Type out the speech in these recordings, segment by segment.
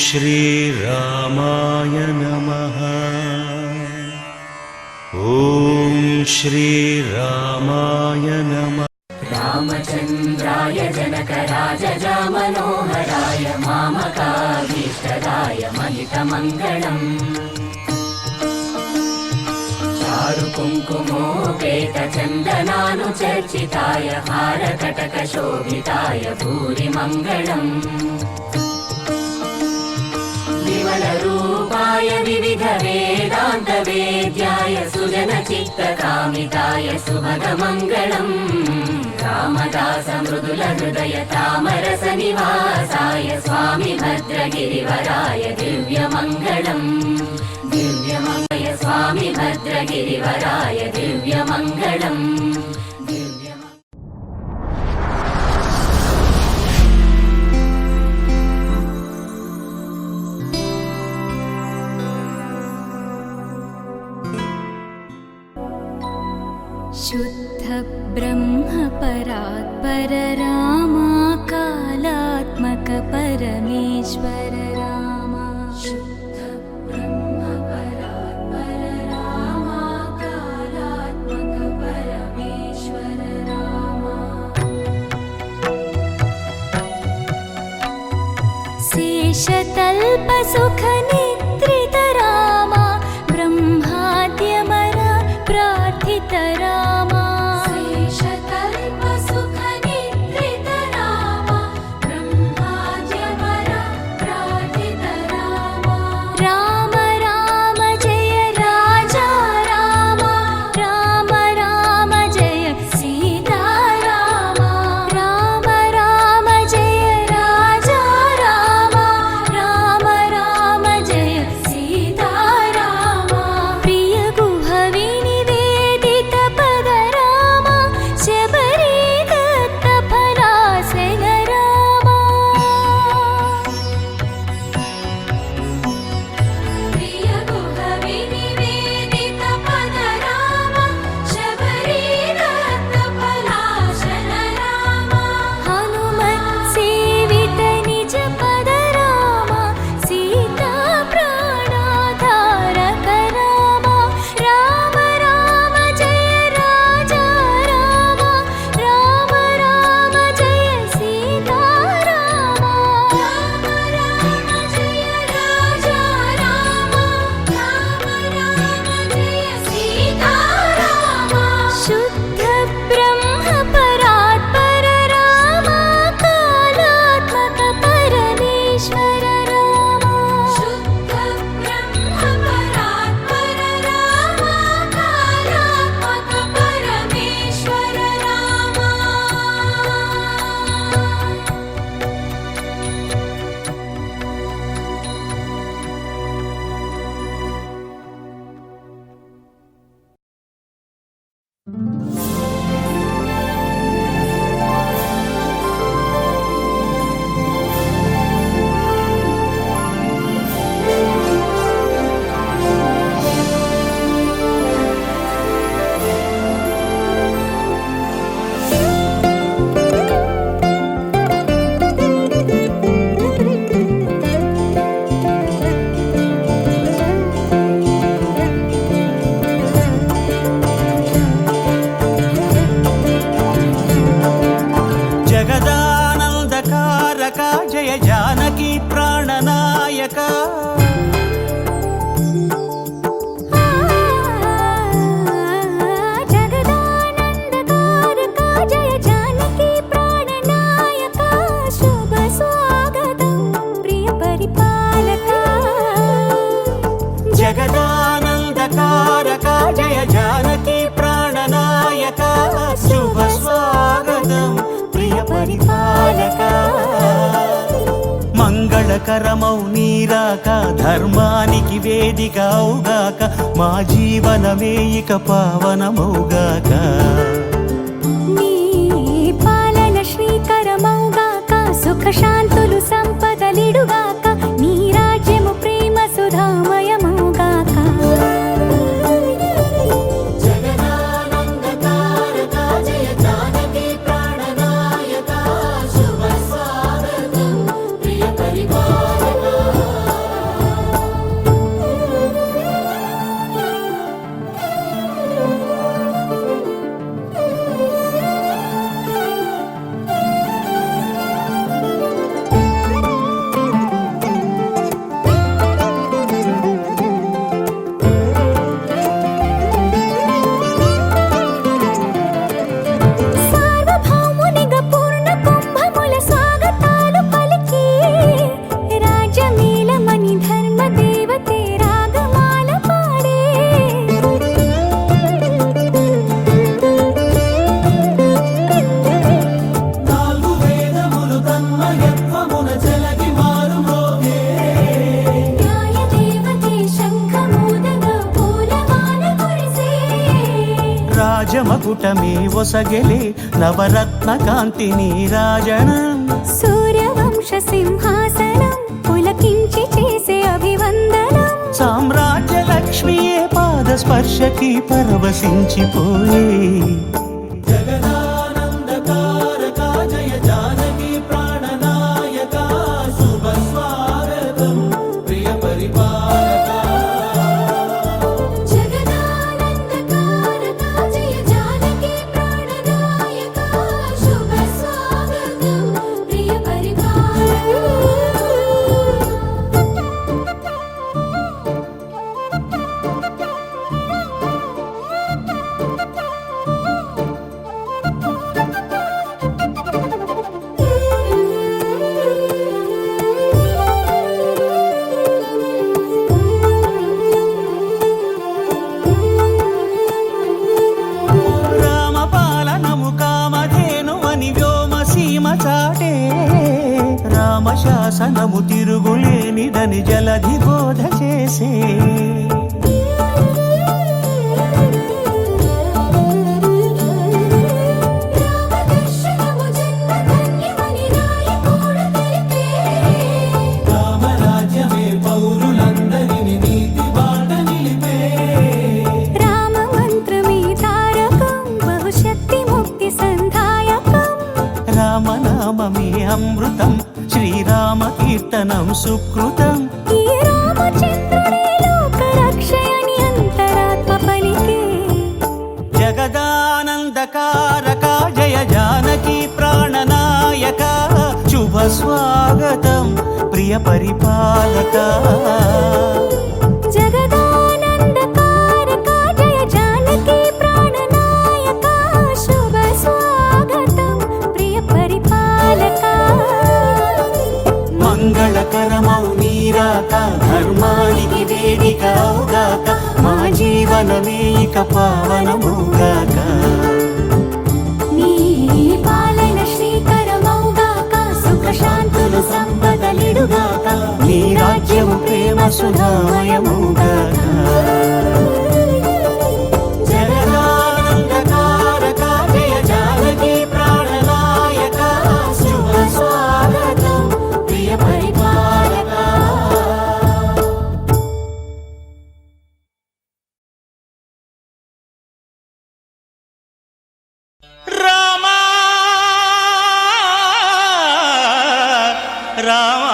श्रीरामाय नमः। ॐ श्रीरामाय नमः। रामचन्द्राय जनकराजजामनोहराय मामकाभीष्टदाय महितमङ्गलम्। चारुकुङ्कुमोपेतचन्दनानुचर्चिताय हारकटकशोभिताय भूरिमङ्गलम्। विमलरूपाय विविधवेदान्तवेद्याय सुजनचित्तकामिताय सुभगमङ्गलम्। रामदासमृदुलहृदय तामरसनिवासाय स्वामि भद्रगिरिवराय दिव्यमङ्गलम्। दिव्यमङ्गय स्वामि भद्रगिरिवराय दिव्यमङ्गलम्। शुद्ध ब्रह्म परात्पर रामा कालात्मक परमेश्वर रामा। शुद्ध ब्रह्म परात्पर रामा कालात्मक परमेश्वर रामा। शेषतल्प सुख निद्रित रामा ब्रह्माद्यमर प्रार्थित रामा। शेषतल्प सुख निद्रित रामा ब्रह्माद्यमर प्रार्थित रामा। राम राम जय राजा रामा। राम राम जय सीता रामा। राम राम जय राजा रामा। राम राम जय सीता रामा। प्रिय गुहवि निवेदित पद रामा शबरी दत्त फलासन रामा। प्रिय गुहवि निवेदित पद रामा शबरी दत्त फलासन रामा। हनुमत् सेवित निज पद रामा सीता प्राणाधारक रामा। राम राम जय राजा रामा। राम राम जय सीता रामा। राम राम जय राजा रामा। राम राम जय सीता रामा। शुद्ध ब्रह्म परात्पर रामा कालात्मक परमेश्वर रामा। शुद्ध ब्रह्म परात्पर रामा कालात्मक परमेश्वर रामा। जगदानन्दकारक जय जानकी प्राणनायक। जगदानन्दकारक जय जानकी प्राणनायक। शुभ स्वागतं प्रिय परिपालक। जगदानन्दकारक जय जानकी प्राणनायक। शुभ स्वागतं प्रिय परिपालक। మంగళకరమౌ నీరాక ధర్మానికి వేదిక అవుగాక మా జీవనమే ఇక పావనమౌగాక. నీ పాలన శ్రీకరమౌగాక సుఖ శాంతులు సంపదలిడుగాక. నీ రాజ్యము ప్రేమ సుధామయమౌగాక. జగదానందకారక జయ జానకి ప్రాణనాయక. శుభ స్వాగతం ప్రియ పరిపాలక. రాజమకుటమే ఒసగెలే నవరత్న కాంతి నీరాజనం సూర్యవంశ సింహాసనం పులకించి చేసే అభివందనం సామ్రాజ్య లక్ష్మియే పాద స్పర్శకి పరవశించిపోయే జగదానందకారక జయ జానకి ప్రాణనాయక శుభ స్వాగతం ప్రియ పరిపాలక జగదానందకారక జయ జానకి ప్రాణనాయక శుభ స్వాగతం ప్రియ రామపాలనము కామధేను అని వ్యోమసీమ చాటే రామశాసనము తిరుగులేనిదని జలధి బోధ చేసే రామదర్శనము జన్మధన్యమని నాయకుడు తెలిపే రామరాజ్యమే పౌరులందరిని నీతి బాట నిలిపే రామ మంత్రమే తారకం బహుశక్తి ముక్తి సంధాయకం రామనామమే అమృతం శ్రీరామ కీర్తనం సుకృతం ఈ రామచంద్రుడే లోక రక్షయని అంతరాత్మ పలికే జగదానందకారక జయ జానకి ప్రాణనాయక శుభ స్వాగతం ప్రియ పరిపాలక జగదానందకారక జయ జానకి ప్రాణనాయక శుభ స్వాగతం ప్రియ పరిపాలక మంగళకరమౌ నీరాక ధర్మానికి వేదిక అవుగాక మా జీవనమే ఇక పావనమౌగాక నీ పాలన శ్రీకరమౌగాక సుఖ శాంతులు సంపదలిడుగాక నీ రాజ్యము ప్రేమ సుధామయమౌగాక జగదానందకారక జయ జానకి ప్రాణనాయక శుభ స్వాగతం ప్రియ పరిపాలక రామా రామా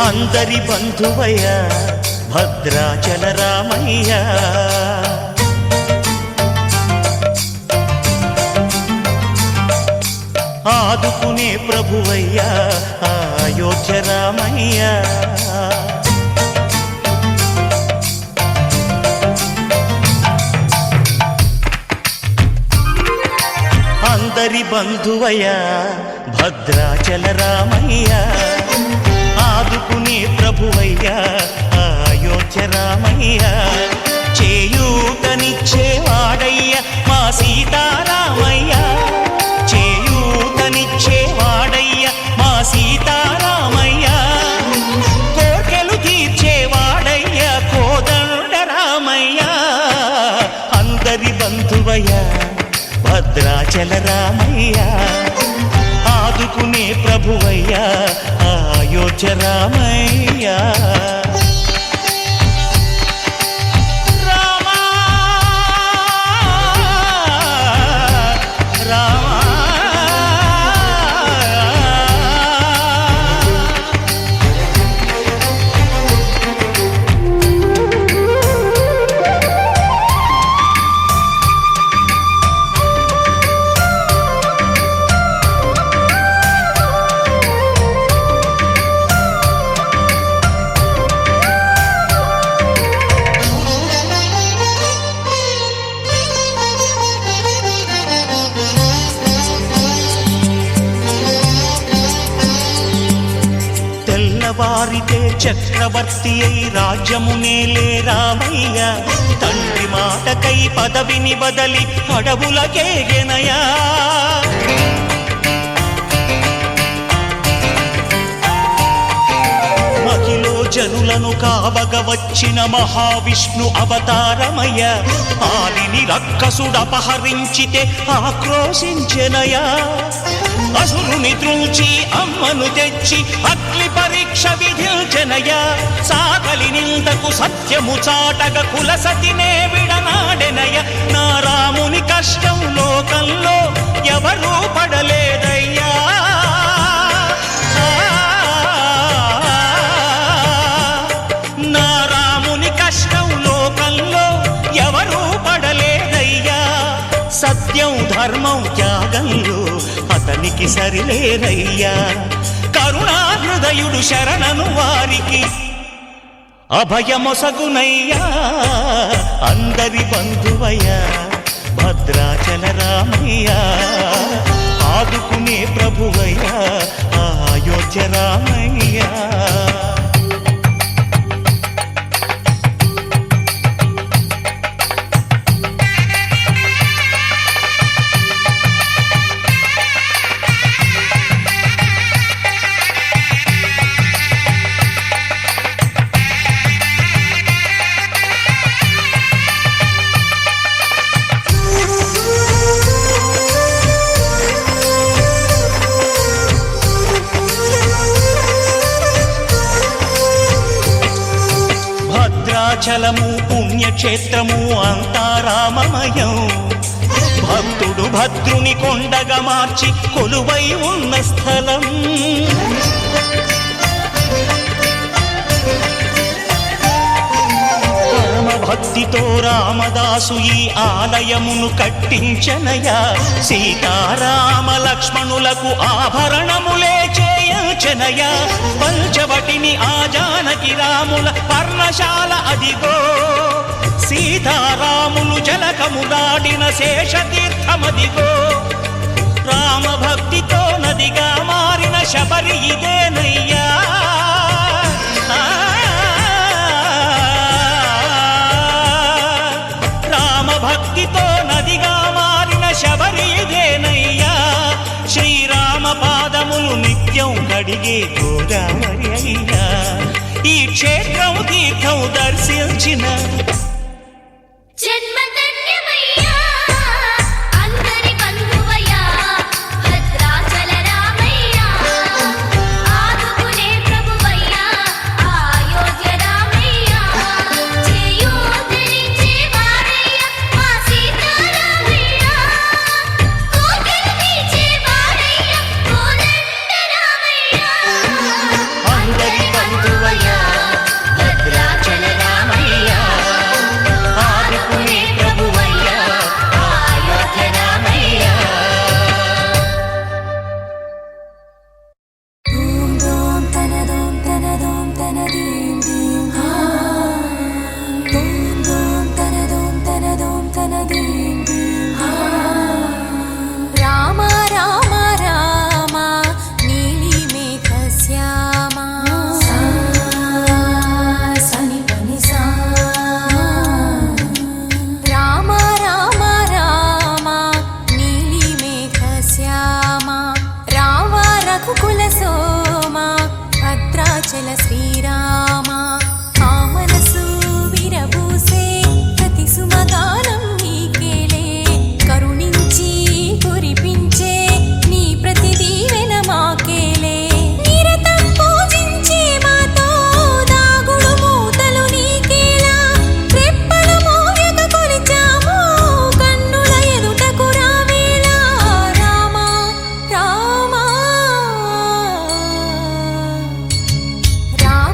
అందరి బంధువయ్య భద్రాచల రామయ్య ఆదుకునే ప్రభువయ్య అయోధ్య రామయ్య అందరి బంధువయ్య భద్రాచల రామయ్య ఆదుకునే ప్రభువయ్య అయోధ్య రామయ్య చేయూతనిచ్చేవాడయ్య మా సీతారామయ్య చేయూతనిచ్చేవాడయ్య మా సీతారామయ్య కోర్కెలు తీర్చేవాడయ్య కోదండ రామయ్య అందరి బంధువయ్య భద్రాచల రామయ్య ఆదుకునే ప్రభువయ్య అయోధ్య రామయ్య రామా రామా తెల్లవారితే చక్రవర్తి అయి రాజ్యమునేలే రామయ్య తండ్రి మాటకై పదవిని బదలి అడవులకేగెనయా మహిలో జనులను కావగ వచ్చిన మహావిష్ణు అవతారమయ్య ఆలిని రక్కసుడపహరించితే ఆక్రోశించెనయా అసురుని త్రుంచి అమ్మను తెచ్చి అగ్ని పరీక్ష విధించెనయా సాగలి నిందకు సత్యము చాటగ కులసతినే విడనాడెనయ నా రాముని కష్టం లోకంలో ఎవరూ పడలేదయ్యా నా రాముని కష్టం లోకంలో ఎవరూ పడలేదయ్యా సత్యం ధర్మం త్యాగంలో అతనికి సరిలేరయ్యా కరుణాహృదయుడు శరణను వారికి అభయమొసగునయ్యా అందరి బంధువయ్యా భద్రాచల రామయ్య ఆదుకునే ప్రభువయ్యా అయోధ్య రామయ్య భద్రాచలము పుణ్యక్షేత్రము అంతా రామమయం భక్తుడు భద్రుని కొండగా మార్చి కొలువై ఉన్న స్థలం పరమ భక్తితో రామదాసు ఈ ఆలయమును కట్టించనయా సీతారామ లక్ష్మణులకు ఆభరణములే చేయచనయా పంచవటిని ఆ జానకి రాముల పర్ణశాల అదిగో సీతారాములు జలకము దాడిన శేషతీర్థమదిగో రామ భక్తితో నదిగా మారిన శబరి ఇదేనయ్యా రామ భక్తితో నదిగా మారిన శబరి ఇదేనయ్యా శ్రీరామ పాదములు నిత్యం కడిగే గోదావరి అయ్యా ఈ క్షేత్రం తీర్థం దర్శించిన జన్మధన్యమయ్యా అందరి బంధువయ్యా భద్రాచల రామయ్యా ఆదుకునే ప్రభువయ్యా అయోధ్య రామయ్యా చేయూతనిచ్చే వాడయ్యా మా సీతారామయ్యా కోకిల తీర్చే వాడయ్యా కోదండ రామయ్యా అందరి బంధువయ్యా భద్రాచల రామయ్యా ఆదుకునే ప్రభువయ్యా అయోధ్య రామయ్యా ధూమ్ ధూమ్ తనదోం తనదోం తనదీం దీం ధూమ్ ధూమ్ తనదోం తనదోం తనదీం దీం రామ రామ రామ నీలి మేఘ శ్యామ సని పని సా రామ రామ రామ నీలి మేఘ శ్యామ రావ రఘుకుల సోమ భద్రాచల శ్రీరామ ఆ మనసు విరబూసే ప్రతి సుమగానం నీకేలే కరుణించి కురిపించే నీ ప్రతి దీవెన మాకేలే నిరతం పూజించే మాతో దాగుడు మూతలు నీకేలా రెప్పలు మోయక కొలిచాము కన్నుల ఎదుటకు రావేలా రామ రామ రామ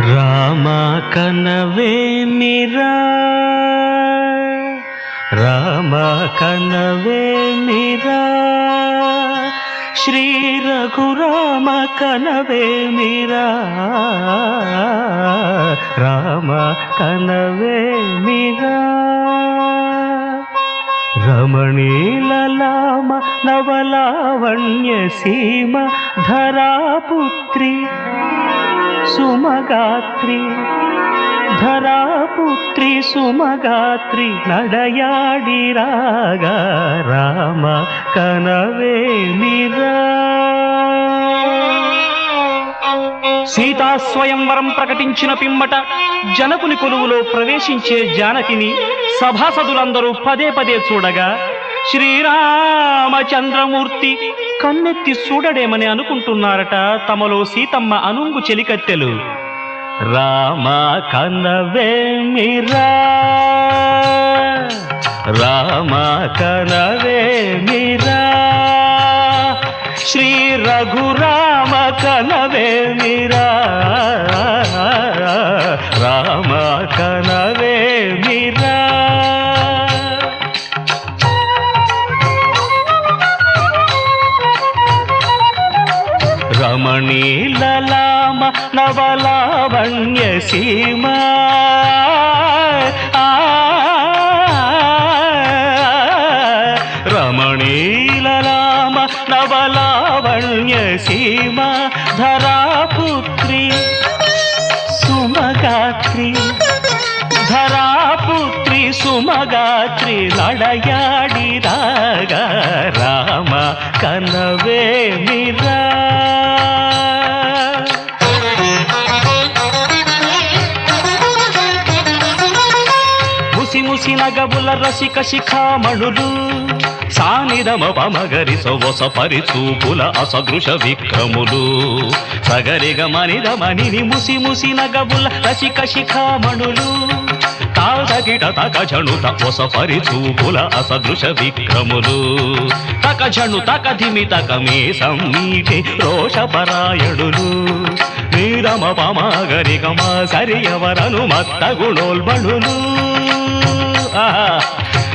రామ కనవేమిరా రామ కనవేమిరా శ్రీ రఘురామ కనవేమిరా రామ కనవేమిరా రమణీలలామ నవలావణ్య సీమ ధరాపుత్రి సుమగాత్రి ధరాపుత్రి సుమగాత్రి నడయాడి రాగా రామ కనవేమిరా సీతా స్వయంవరం ప్రకటించిన పిమ్మట జనకుని కొలువులో ప్రవేశించే జానకిని సభాసదులందరూ పదే పదే చూడగా శ్రీరామచంద్రమూర్తి కన్నెత్తి చూడడేమని అనుకుంటున్నారట తమలో సీతమ్మ అనుంగు చెలికత్తెలు. రామ కనవేమిరా రామ కనవేమిరా శ్రీ రఘురామ కనవేమిరా రామ కనవేమిరా రమణీలలామ నవలావణ్య సీమ రమణీలలామ నవలావణ్య సీమ ధరాపుత్రి సుమగాత్రి ధరాపుత్రి సుమగాత్రి నడయాడి రాగా రామ కనవేమిరా ముసి ముసి నగబుల రసిక శిఖామణులు సానిదమ పమగరి సొవస పరిచూపుల అసదృశ విక్రములు సగరిగ మనిద మనిని ముసి ముసి నగబుల రసిక శిఖామణులు తాదగిట తకజణుత ఒస పరిచూపుల అసదృశ విక్రములు తకజణు తకధిమి తకమే సమ్మీటి రోషపరాయణులు నీరమ పమగరి గమ సరియవరను మత్త గుణోల్బణులు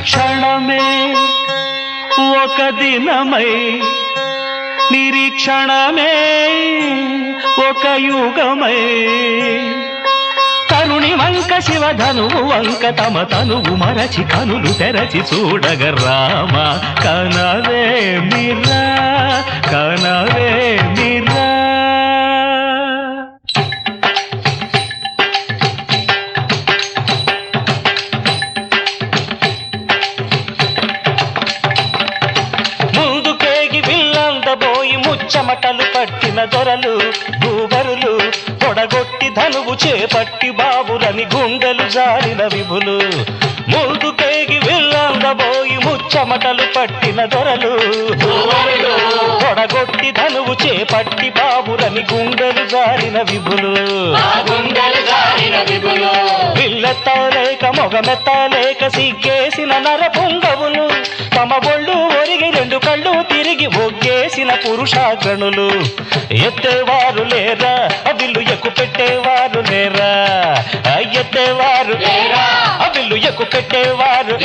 క్షణమే ఒక దినమై నిరీక్షణమే ఒక యుగమై తరుణి వంక శివధనువు వంక తమ తనువు మరచి కనులు తెరచి చూడగ రామ కనవేమిరా కనవేమిరా చెమటలు పట్టిన దొరలు భూవరులు పొడగొట్టి ధనువు చేపట్టి బాబులని గుండెలు జారిన విభులు ముందుకేగి వెళ్ళందబోయి ముచ్చమటలు పట్టిన దొరలు పొడగొట్టి ధనువు చేపట్టి బాబులని గుండెలు జారిన విభులు పిల్లెత్తలేక మొగమెత్తలేక సిగ్గేసిన నరపుంగవులు తమ ఒళ్ళు ఒరిగి రెండు కళ్ళు తిరిగి ఒగ్గేసిన పురుషాగ్రణులు ఎత్తేవారు లేరా అవిల్లు ఎక్కు పెట్టేవారు లేరా ఎత్తేవారు అవిల్లు ఎక్కు పెట్టేవారు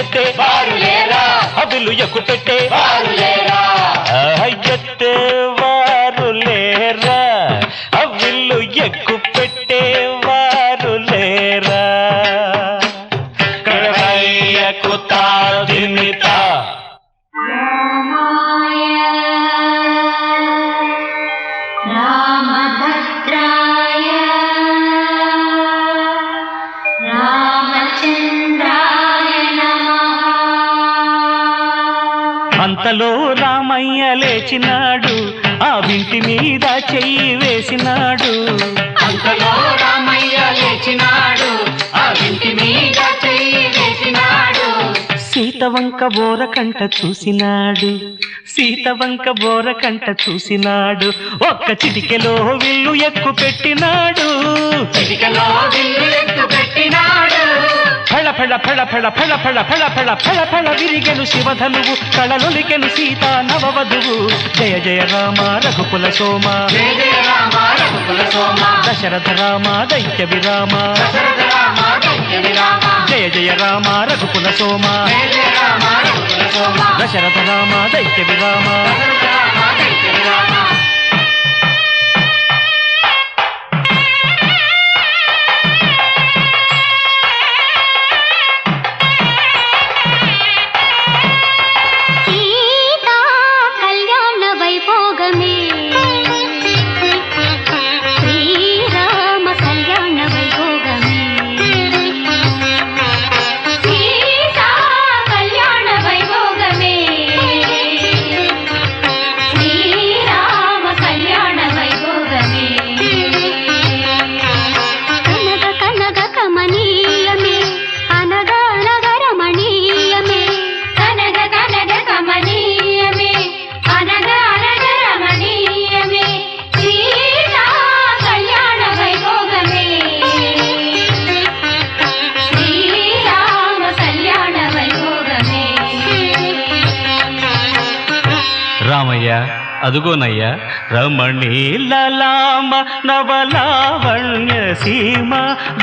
ఎత్తేవారు లేరా అవిల్లు ఎక్కు పెట్టేవారు లేరా ఎత్తేవారు లేరా అవిల్లు ఎక్కు పెట్టేవారు లేరా కడవయ్యకు తాదిమిత రామాయ రామభద్రాయ రామచంద్రాయ నమః. అంతలో రామయ్య లేచినాడు ఆ వింటి మీద చెయ్యి వేసినాడు అంతలో రామయ్య లేచినాడు ఆ ఇంటి మీద చెయ్యి వేసినాడు సీత వంక బోర కంట చూసినాడు సీత వంక బోర కంట చూసినాడు ఒక్క చిటికెలో విల్లు ఎక్కు పెట్టినాడు చిటికలో విల్లు ఎక్కు పెట్టినాడు ఫళ ఫళ ఫళ ఫళ ఫళ ఫళ ఫళ ఫళ ఫళ ఫళ విరిగెను శివధనువు కళలొలికెను సీతా నవవధువు జయ జయ రామ రఘుకుల సోమ జయ జయ రామ రఘుకుల సోమ దశరథ రామ దైత్య విరామ దశరథ రామ దైత్య విరామ జయ జయ రామ రఘుకుల సోమ జయ జయ రామ రఘుకుల సోమ దశరథ రామ దైత్య విరామ దశరథ రామ దైత్య విరామ సీతా కళ్యాణ వైభోగమే శ్రీరామ కళ్యాణ వైభోగమే సీతా కళ్యాణ వైభోగమే శ్రీరామ కళ్యాణ వైభోగమే కనగ కనగ కమనీయమే అనగా అనగా రమణీయమే కనగ కనగ కమనీయమే అనగా అనగా రమణీయమే సీతా కళ్యాణ వైభోగమే శ్రీరామ కళ్యాణ వైభోగమే రామయ్య అదుగోనయ్యా రమణీలలామ నవలావణ్య సీమ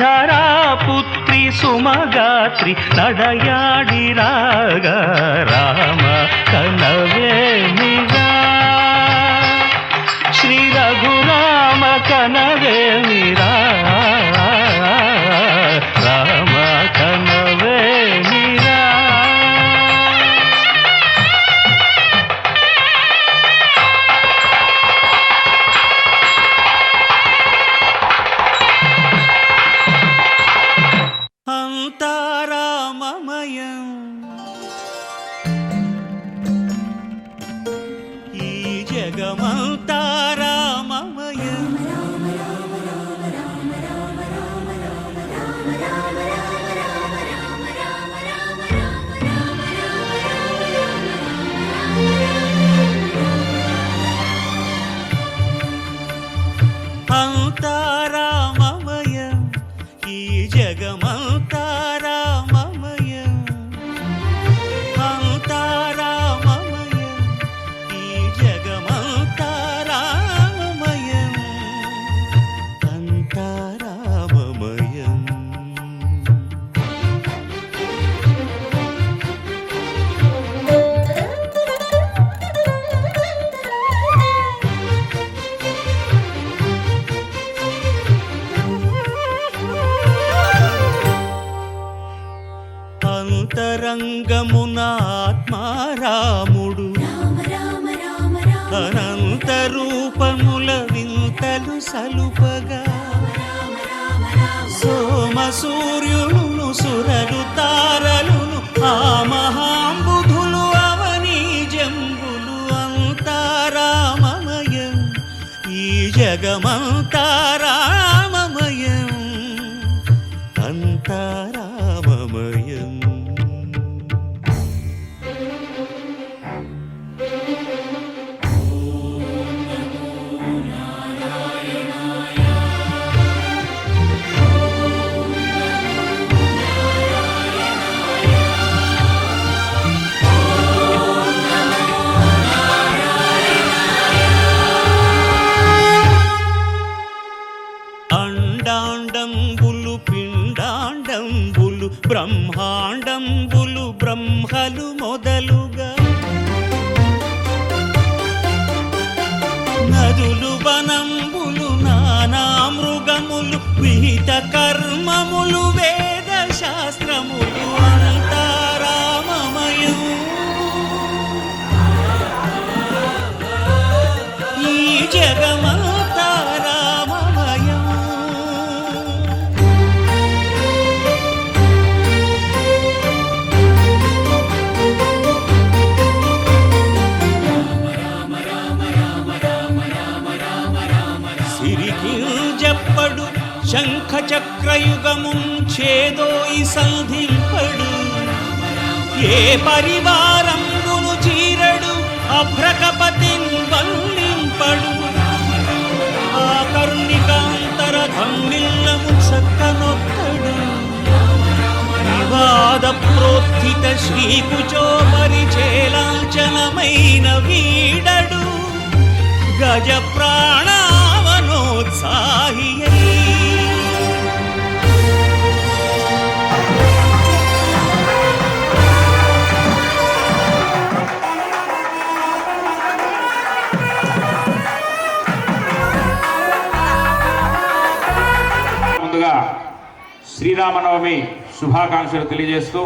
ధరాపుత్రి సుమగాత్రి నడయాడి రాగా రామ కనవేమిరా శ్రీ రఘురామ కనవేమిరా రామ కనవేమిరా అంతారామమయం ఈ జగమంతారామమయం అంతారామమయం ఈ జగమంతారామమయం అంతారామమయం ఈ జగమంతారామమయం అంతారామమయం అంతరంగమున ఆత్మారాముడు అనంత రూపముల వింతలు సలుపగా సోమ సూర్యులను సురలు తారలును ఆ మహాంబుధులు అవనీ జంబులు అంతారామమయం ఈ జగమంతారామమయం అంతారామమయం అండాండంబులు పిండాండంబులు బ్రహ్మాండంబులు బ్రహ్మలు మొదలుగా నదులు వనంబులు నానా మృగములు విహిత కర్మములు వేద శాస్త్రములు అంతారామమయం ఈ జగమంతారామమయం సిరికింజప్పడు శంఖ చక్రయుగముం ఛేదోయి సంధింపడు ఏ పరివారంబును చీరడు అభ్రకపతిన్ వల్లింపడు ఆ కర్ణికాంతర ధమ్మిల్లము చక్కనొక్కడు వివాద ప్రోత్థిత శ్రీకుచో పరిచేలాంచనమైన వీడడు గజ ప్రాణావనోత్సాహియై శ్రీరామనవమి శుభాకాంక్షలు తెలియజేస్తూ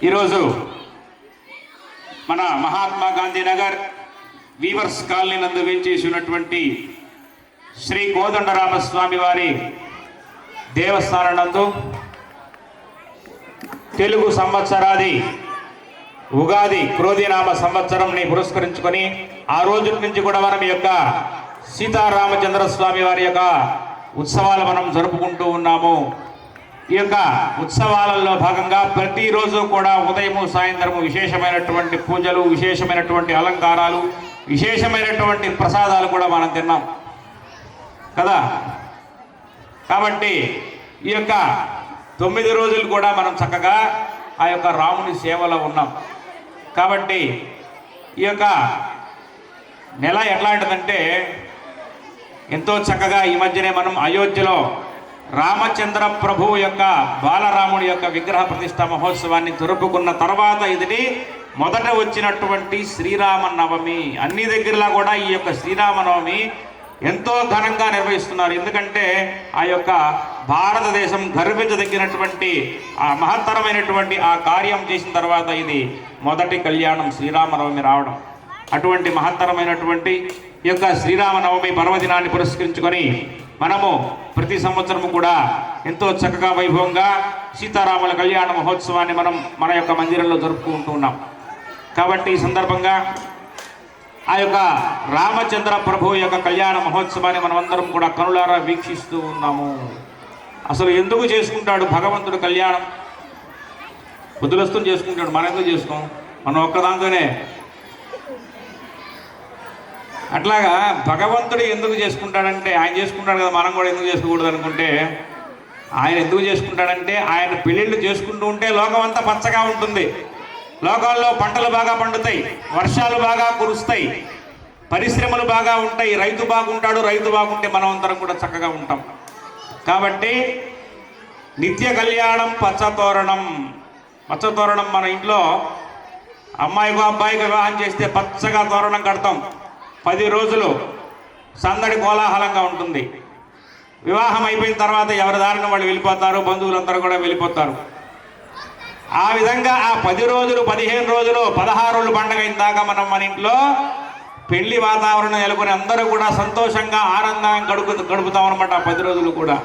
ఈరోజు మన మహాత్మా గాంధీ నగర్ వీవర్స్ కాలనీ నందు వేంచేసి ఉన్నటువంటి శ్రీ కోదండరామస్వామి వారి దేవస్థానం నందు తెలుగు సంవత్సరాది ఉగాది క్రోధినామ సంవత్సరంని పురస్కరించుకొని ఆ రోజు నుంచి కూడా మనం ఈ యొక్క సీతారామచంద్ర స్వామి వారి యొక్క ఉత్సవాలు మనం జరుపుకుంటూ ఉన్నాము. ఈ యొక్క ఉత్సవాలలో భాగంగా ప్రతిరోజు కూడా ఉదయము సాయంత్రము విశేషమైనటువంటి పూజలు, విశేషమైనటువంటి అలంకారాలు, విశేషమైనటువంటి ప్రసాదాలు కూడా మనం తిన్నాం కదా. కాబట్టి ఈ యొక్క 9 రోజులు కూడా మనం చక్కగా ఆ యొక్క రాముని సేవలో ఉన్నాం. కాబట్టి ఈ యొక్క నెల ఎట్లాంటిదంటే ఎంతో చక్కగా ఈ మధ్యనే మనం అయోధ్యలో రామచంద్ర ప్రభువు యొక్క బాలరాముడి యొక్క విగ్రహ ప్రతిష్ఠ మహోత్సవాన్ని జరుపుకున్న తర్వాత ఇది మొదట వచ్చినటువంటి శ్రీరామనవమి. అన్ని దగ్గరలా కూడా ఈ యొక్క శ్రీరామనవమి ఎంతో ఘనంగా నిర్వహిస్తున్నారు. ఎందుకంటే ఆ యొక్క భారతదేశం గర్వించదగినటువంటి ఆ మహత్తరమైనటువంటి ఆ కార్యం చేసిన తర్వాత ఇది మొదటి కళ్యాణం శ్రీరామనవమి రావడం. అటువంటి మహత్తరమైనటువంటి ఈ యొక్క శ్రీరామనవమి పర్వదినాన్ని పురస్కరించుకొని మనము ప్రతి సంవత్సరము కూడా ఎంతో చక్కగా వైభవంగా సీతారాముల కళ్యాణ మహోత్సవాన్ని మనం మన యొక్క మందిరంలో జరుపుకుంటూ ఉన్నాం. కాబట్టి ఈ సందర్భంగా ఆ యొక్క రామచంద్ర ప్రభు యొక్క కళ్యాణ మహోత్సవాన్ని మనమందరం కూడా కనులారా వీక్షిస్తూ ఉన్నాము. అసలు ఎందుకు చేసుకుంటాడు భగవంతుడు కళ్యాణం? బుద్ధులస్తూ చేసుకుంటాడు, మనం ఎందుకు చేసుకోం? మనం ఒక్కదాంతోనే. అట్లాగా భగవంతుడు ఎందుకు చేసుకుంటాడంటే, ఆయన చేసుకుంటాడు కదా, మనం కూడా ఎందుకు చేసుకోకూడదు అనుకుంటే, ఆయన ఎందుకు చేసుకుంటాడంటే ఆయన పెళ్ళిళ్ళు చేసుకుంటూ ఉంటే లోకం అంతా పచ్చగా ఉంటుంది, లోకాల్లో పంటలు బాగా పండుతాయి, వర్షాలు బాగా కురుస్తాయి, పరిశ్రమలు బాగా ఉంటాయి, రైతు బాగుంటాడు, రైతు బాగుంటే మనం అందరం కూడా చక్కగా ఉంటాం. కాబట్టి నిత్య కళ్యాణం పచ్చతోరణం. పచ్చతోరణం మన ఇంట్లో అమ్మాయికి అబ్బాయికి వివాహం చేస్తే పచ్చగా తోరణం కడతాం. 10 రోజులు సందడి కోలాహలంగా ఉంటుంది. వివాహం అయిపోయిన తర్వాత ఎవరి దారిన వాళ్ళు వెళ్ళిపోతారు, బంధువులందరూ కూడా వెళ్ళిపోతారు. ఆ విధంగా ఆ 10 రోజులు, 15 రోజులు, 16 రోజులు పండుగ అయిన దాకా మనం మన ఇంట్లో పెళ్లి వాతావరణం నెలకొని అందరూ కూడా సంతోషంగా ఆనందంగా గడుపుతాం అనమాట. 10 రోజులు కూడా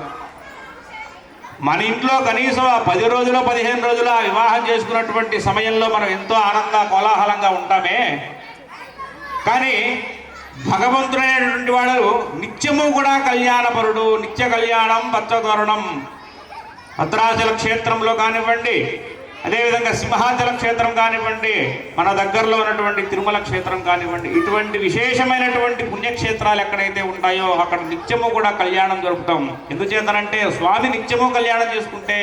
మన ఇంట్లో కనీసం ఆ 10 రోజులు 15 రోజులు ఆ వివాహం చేసుకున్నటువంటి సమయంలో మనం ఎంతో ఆనంద కోలాహలంగా ఉంటామే. కానీ భగవంతుడైనటువంటి వాడు నిత్యము కూడా కళ్యాణపరుడు. నిత్య కళ్యాణం పచ్చతోరణం. భద్రాచల క్షేత్రంలో కానివ్వండి, అదేవిధంగా సింహాచల క్షేత్రం కానివ్వండి, మన దగ్గరలో ఉన్నటువంటి తిరుమల క్షేత్రం కానివ్వండి, ఇటువంటి విశేషమైనటువంటి పుణ్యక్షేత్రాలు ఎక్కడైతే ఉంటాయో అక్కడ నిత్యము కూడా కళ్యాణం జరుపుతాం. ఎందుచేతనంటే స్వామి నిత్యము కళ్యాణం చేసుకుంటే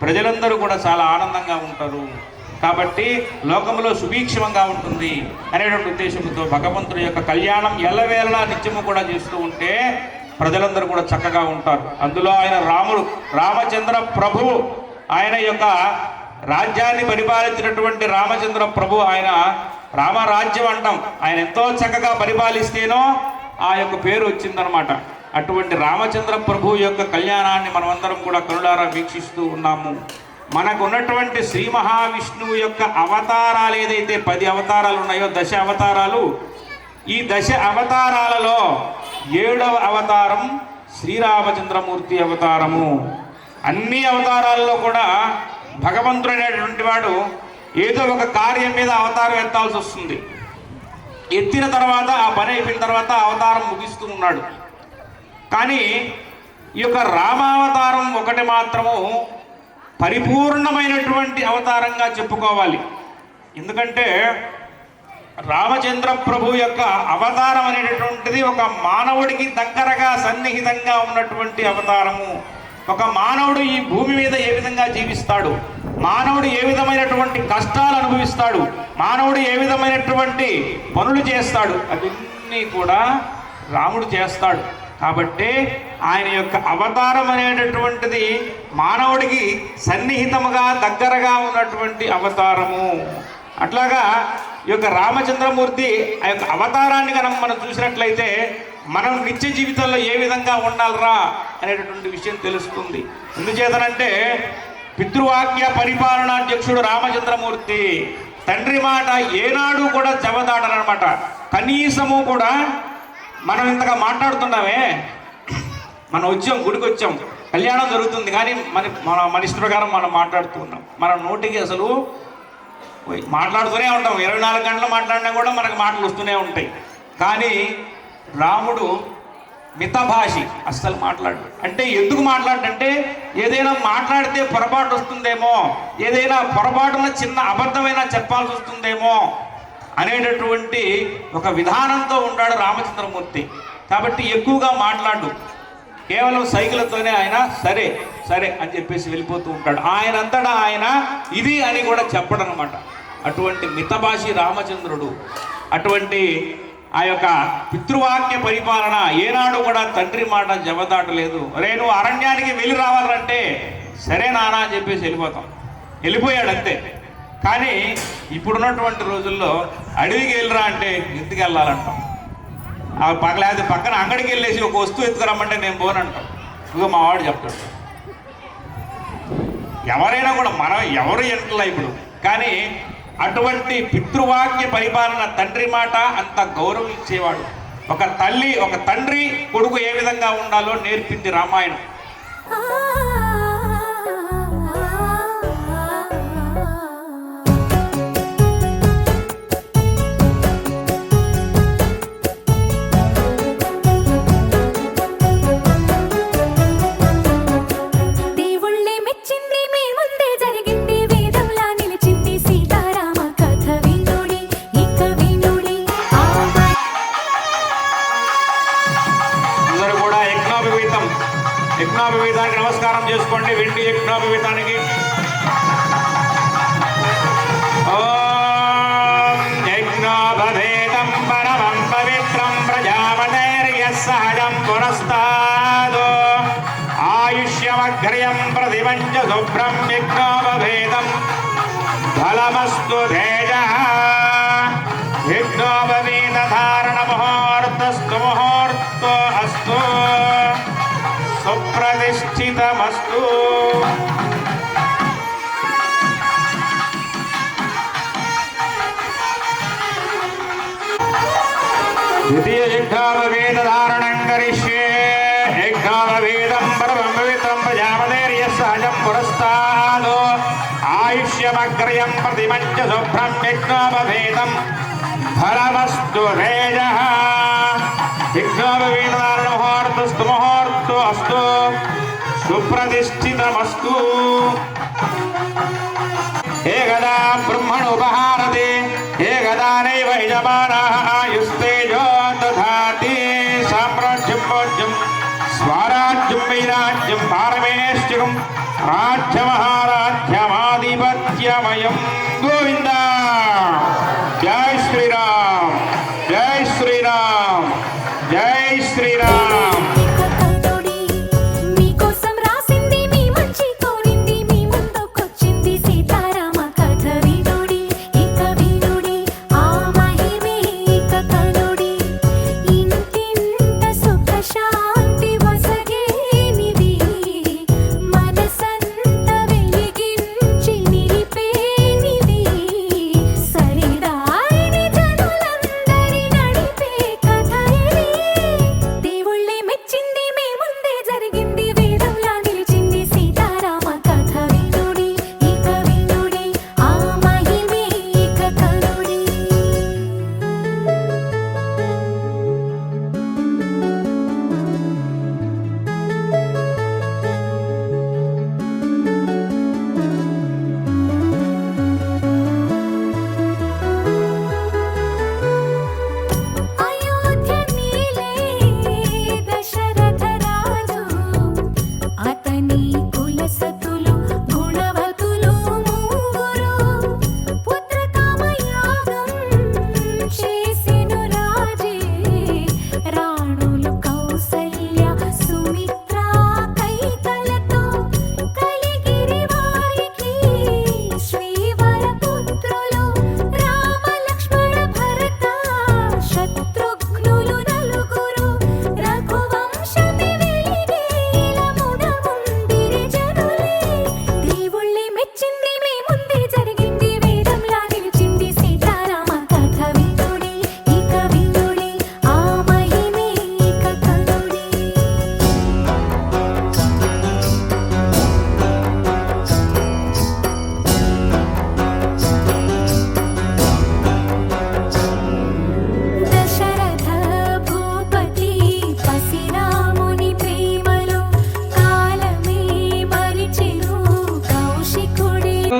ప్రజలందరూ కూడా చాలా ఆనందంగా ఉంటారు. కాబట్టి లోకంలో సుభిక్షమంగా ఉంటుంది అనేటువంటి ఉద్దేశంతో భగవంతుడి యొక్క కళ్యాణం ఎల్లవేళలా నిత్యము కూడా చేస్తూ ఉంటే ప్రజలందరూ కూడా చక్కగా ఉంటారు. అందులో ఆయన రామచంద్ర ప్రభు, ఆయన యొక్క రాజ్యాన్ని పరిపాలించినటువంటి రామచంద్ర ప్రభు, ఆయన రామరాజ్యం అంటాం. ఆయన ఎంతో చక్కగా పరిపాలిస్తేనో ఆ యొక్క పేరు వచ్చిందనమాట. అటువంటి రామచంద్ర ప్రభు యొక్క కళ్యాణాన్ని మనమందరం కూడా కనులారా వీక్షిస్తూ ఉన్నాము. మనకు ఉన్నటువంటి శ్రీ మహావిష్ణువు యొక్క అవతారాలు ఏదైతే 10 అవతారాలు ఉన్నాయో, 10 అవతారాలు, ఈ 10 అవతారాలలో 7వ అవతారం శ్రీరామచంద్రమూర్తి అవతారము. అన్ని అవతారాల్లో కూడా భగవంతుడైనటువంటి వాడు ఏదో ఒక కార్యం మీద అవతారం ఎత్తాల్సి వస్తుంది. ఎత్తిన తర్వాత ఆ పని అయిపోయిన తర్వాత అవతారం ముగిస్తూ ఉన్నాడు. కానీ ఈ యొక్క రామావతారం ఒకటి మాత్రము పరిపూర్ణమైనటువంటి అవతారంగా చెప్పుకోవాలి. ఎందుకంటే రామచంద్ర ప్రభు యొక్క అవతారం అనేటటువంటిది ఒక మానవుడికి దగ్గరగా సన్నిహితంగా ఉన్నటువంటి అవతారము. ఒక మానవుడు ఈ భూమి మీద ఏ విధంగా జీవిస్తాడు, మానవుడు ఏ విధమైనటువంటి కష్టాలు అనుభవిస్తాడు, మానవుడు ఏ విధమైనటువంటి పనులు చేస్తాడు, అవన్నీ కూడా రాముడు చేస్తాడు. కాబట్టి ఆయన యొక్క అవతారం అనేటటువంటిది మానవుడికి సన్నిహితముగా దగ్గరగా ఉన్నటువంటి అవతారము. అట్లాగా ఈ యొక్క రామచంద్రమూర్తి ఆ యొక్క అవతారాన్ని కనుక మనం చూసినట్లయితే మనం నిత్య జీవితంలో ఏ విధంగా ఉండాలరా, అనేటటువంటి విషయం తెలుస్తుంది. ఎందుచేతనంటే పితృవాక్య పరిపాలనాధ్యక్షుడు రామచంద్రమూర్తి తండ్రి మాట ఏనాడు కూడా జవదాటనమాట. కనీసము కూడా మనం ఇంతగా మాట్లాడుతున్నామే, మనం వచ్చాం, గుడికి వచ్చాం, కళ్యాణం జరుగుతుంది, కానీ మన ఇష్ట ప్రకారం మనం మాట్లాడుతూ ఉన్నాం. మన నోటికి అసలు మాట్లాడుతూనే ఉంటాం, 24 గంటలు మాట్లాడినా కూడా మనకు మాటలు వస్తూనే ఉంటాయి. కానీ రాముడు మితభాషి, అస్సలు మాట్లాడు. అంటే ఎందుకు మాట్లాడంటే ఏదైనా మాట్లాడితే పొరపాటు వస్తుందేమో, ఏదైనా పొరపాటున చిన్న అబద్ధమైనా చెప్పాల్సి వస్తుందేమో అనేటటువంటి ఒక విధానంతో ఉన్నాడు రామచంద్రమూర్తి. కాబట్టి ఎక్కువగా మాట్లాడు, కేవలం సైకిల్తోనే ఆయన సరే సరే అని చెప్పేసి వెళ్ళిపోతూ ఉంటాడు. ఆయనంతటా ఆయన ఇది అని కూడా చెప్పడనమాట. అటువంటి మితభాషి రామచంద్రుడు. అటువంటి ఆ యొక్క పితృవాక్య పరిపాలన ఏనాడు కూడా తండ్రి మాట జవదాటలేదు. అరే నువ్వు అరణ్యానికి వెళ్ళి రావాలంటే సరే నానా అని చెప్పేసి వెళ్ళిపోయాడు అంతే. కానీ ఇప్పుడున్నటువంటి రోజుల్లో అడవికి వెళ్ళిరా అంటే ఎందుకు వెళ్ళాలంటాం, లేకపోతే పక్కన అంగడికి వెళ్ళేసి ఒక వస్తువు ఎత్తుకురమ్మంటే నేను పోనంటాం. ఇదిగో మా వాడు చెప్తాడు. ఎవరైనా కూడా మనం ఎవరు ఎంటలా ఇప్పుడు. కానీ అటువంటి పితృవాక్య పరిపాలన, తండ్రి మాట అంత గౌరవించేవాడు. ఒక తల్లి ఒక తండ్రి కొడుకు ఏ విధంగా ఉండాలో నేర్పింది రామాయణం. యజ్ఞాభివేదానికి నమస్కారం చేసుకోండి. వెండి యజ్ఞాభివేదానికి ఓం యజ్ఞాభివేదం పరమం పవిత్రం ప్రజాపతేర్యస్సహజం పురస్తాదో ఆయుష్యమగ్ర్యం ప్రతిపంచ శుభ్రం యజ్ఞాభివేదం ఫలమస్తు తేజః యజ్ఞాభివేద ధారణ ముహూర్తస్తు ముహూర్తో అస్తు సుప్రతిష్ఠితమస్తు. ద్వితీయ యజ్ఞాభివేద ధారణం కరిష్యే. యజ్ఞాభివేదం పరమం పవిత్రం ప్రజాపతేర్యస్సహజం పురస్తాదో ఆయుష్యమగ్ర్యం ప్రతిపంచ శుభ్రం యజ్ఞాభివేదం ఫలమస్తు తేజః యజ్ఞాభివేద ధారణ ముహూర్తస్తు ముహూర్తో అస్తు సుప్రతిష్ఠితమస్తు. ఏకదా బ్రహ్మణోపహారతే ఏకదానైవ యజమానః ఆయుస్తేజో దధాతి సామ్రాజ్యం భోజ్యం స్వరాజ్యం వైరాజ్యం పారమేశ్వరం రాజ్యమహారాజ్యమాధిపత్యమయం. గోవింద. జై శ్రీరామ్, జై శ్రీరామ్, జై శ్రీరామ్. సరిదారిని జనుల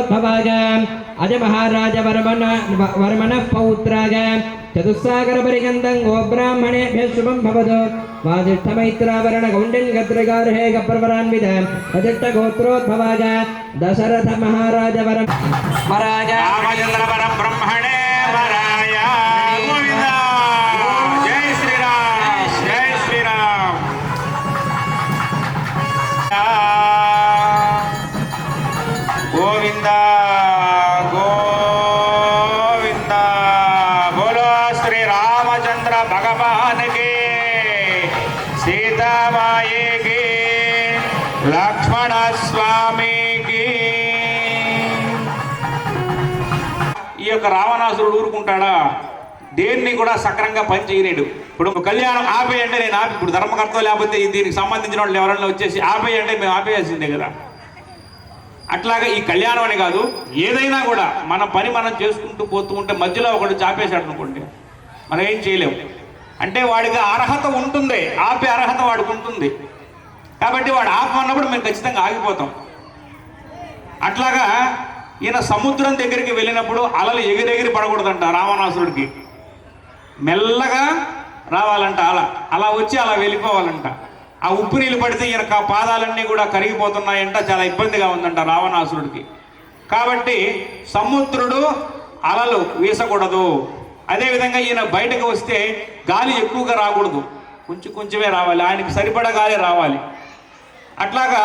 गोत्रोद्भवाय अज महाराज वर्मण पौत्राय चतुस्सागर परिगंधं गोब्राह्मणेभ्यः शुभं भवतु वाजिष्ठमैत्रावरण गौण्डिन्यद्रगार्हे गप्रवरान्वित अजिष्ठ गोत्रोद्भवाय दशरथ महाराज वराय रामचंद्र परब्रह्मणे वराय गोविंद जय श्री राम गोविंद गोविंद बोलो श्री रामचंद्र भगवान के सीता माए के लक्ष्मण स्वामी की ఈ యొక్క రావణాసురుడు ఊరుకుంటాడా? దేన్ని కూడా సక్రంగా పని చేయలేడు. ఇప్పుడు కళ్యాణం ఆపేయంటే నేను ఆపి, ఇప్పుడు ధర్మకర్త లేకపోతే దీనికి సంబంధించిన వాళ్ళు ఎవరన్నా వచ్చేసి ఆపేయంటే మేము ఆపేయాల్సిందే కదా. అట్లాగే ఈ కళ్యాణం అని కాదు, ఏదైనా కూడా మన పని మనం చేసుకుంటూ పోతూ ఉంటే మధ్యలో ఒకడు చాపేశాడు అనుకోండి, మనం ఏం చేయలేము. అంటే వాడికి అర్హత ఉంటుంది, ఆపే అర్హత వాడికి ఉంటుంది. కాబట్టి వాడు ఆపమన్నప్పుడు మేము ఖచ్చితంగా ఆగిపోతాం. అట్లాగా ఈయన సముద్రం దగ్గరికి వెళ్ళినప్పుడు అలలు ఎగిరెగిరి పడకూడదంట రావణాసురుడికి. మెల్లగా రావాలంట అలా వచ్చి అలా వెళ్ళిపోవాలంట. ఆ ఉప్పు నీళ్ళు పడితే ఈయన పాదాలన్నీ కూడా కరిగిపోతున్నాయంట, చాలా ఇబ్బందిగా ఉందంట రావణాసురుడికి. కాబట్టి సముద్రుడు అలలు వీసకూడదు. అదేవిధంగా ఈయన బయటకు వస్తే గాలి ఎక్కువగా రాకూడదు, కొంచెం కొంచెమే రావాలి, ఆయనకి సరిపడా గాలి రావాలి. అట్లాగా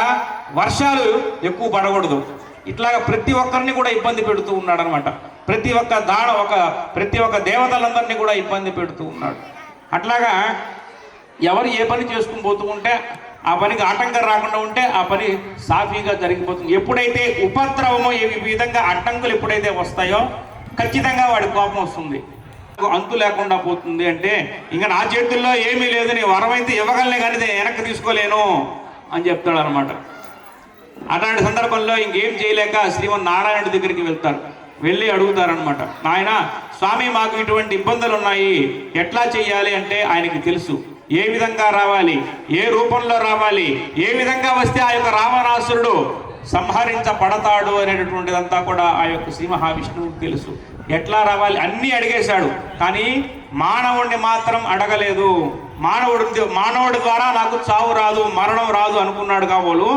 వర్షాలు ఎక్కువ పడకూడదు. ఇట్లాగా ప్రతి ఒక్కరిని కూడా ఇబ్బంది పెడుతూ ఉన్నాడు అనమాట. ప్రతి ఒక్క దేవతలందరినీ కూడా ఇబ్బంది పెడుతూ ఉన్నాడు. అట్లాగా ఎవరు ఏ పని చేసుకుని పోతూ ఉంటే ఆ పనికి ఆటంకం రాకుండా ఉంటే ఆ పని సాఫీగా జరిగిపోతుంది. ఎప్పుడైతే ఉపద్రవమో ఈ విధంగా అడ్డంకులు ఎప్పుడైతే వస్తాయో ఖచ్చితంగా వాడి కోపం వస్తుంది, అంతు లేకుండా పోతుంది. అంటే ఇంకా నా చేతుల్లో ఏమీ లేదు, నీ వరమైతే ఇవ్వగలనే కానీ నేను వెనక్కి తీసుకోలేను అని చెప్తాడు అనమాట. అలాంటి సందర్భంలో ఇంకేం చేయలేక శ్రీమన్నారాయణుడి దగ్గరికి వెళ్తారు. వెళ్ళి అడుగుతారనమాట, నాయన స్వామి మాకు ఇటువంటి ఇబ్బందులు ఉన్నాయి, ఎట్లా చెయ్యాలి అంటే ఆయనకి తెలుసు ఏ విధంగా రావాలి, ఏ రూపంలో రావాలి, ఏ విధంగా వస్తే ఆ యొక్క రావణాసురుడు సంహరించబడతాడు అనేటటువంటిదంతా కూడా ఆ యొక్క శ్రీ మహావిష్ణువుకి తెలుసు. ఎట్లా రావాలి అన్నీ అడిగేశాడు, కానీ మానవుడిని మాత్రం అడగలేదు. మానవుడి ద్వారా నాకు చావు రాదు, మరణం రాదు అనుకున్నాడు కాబోలు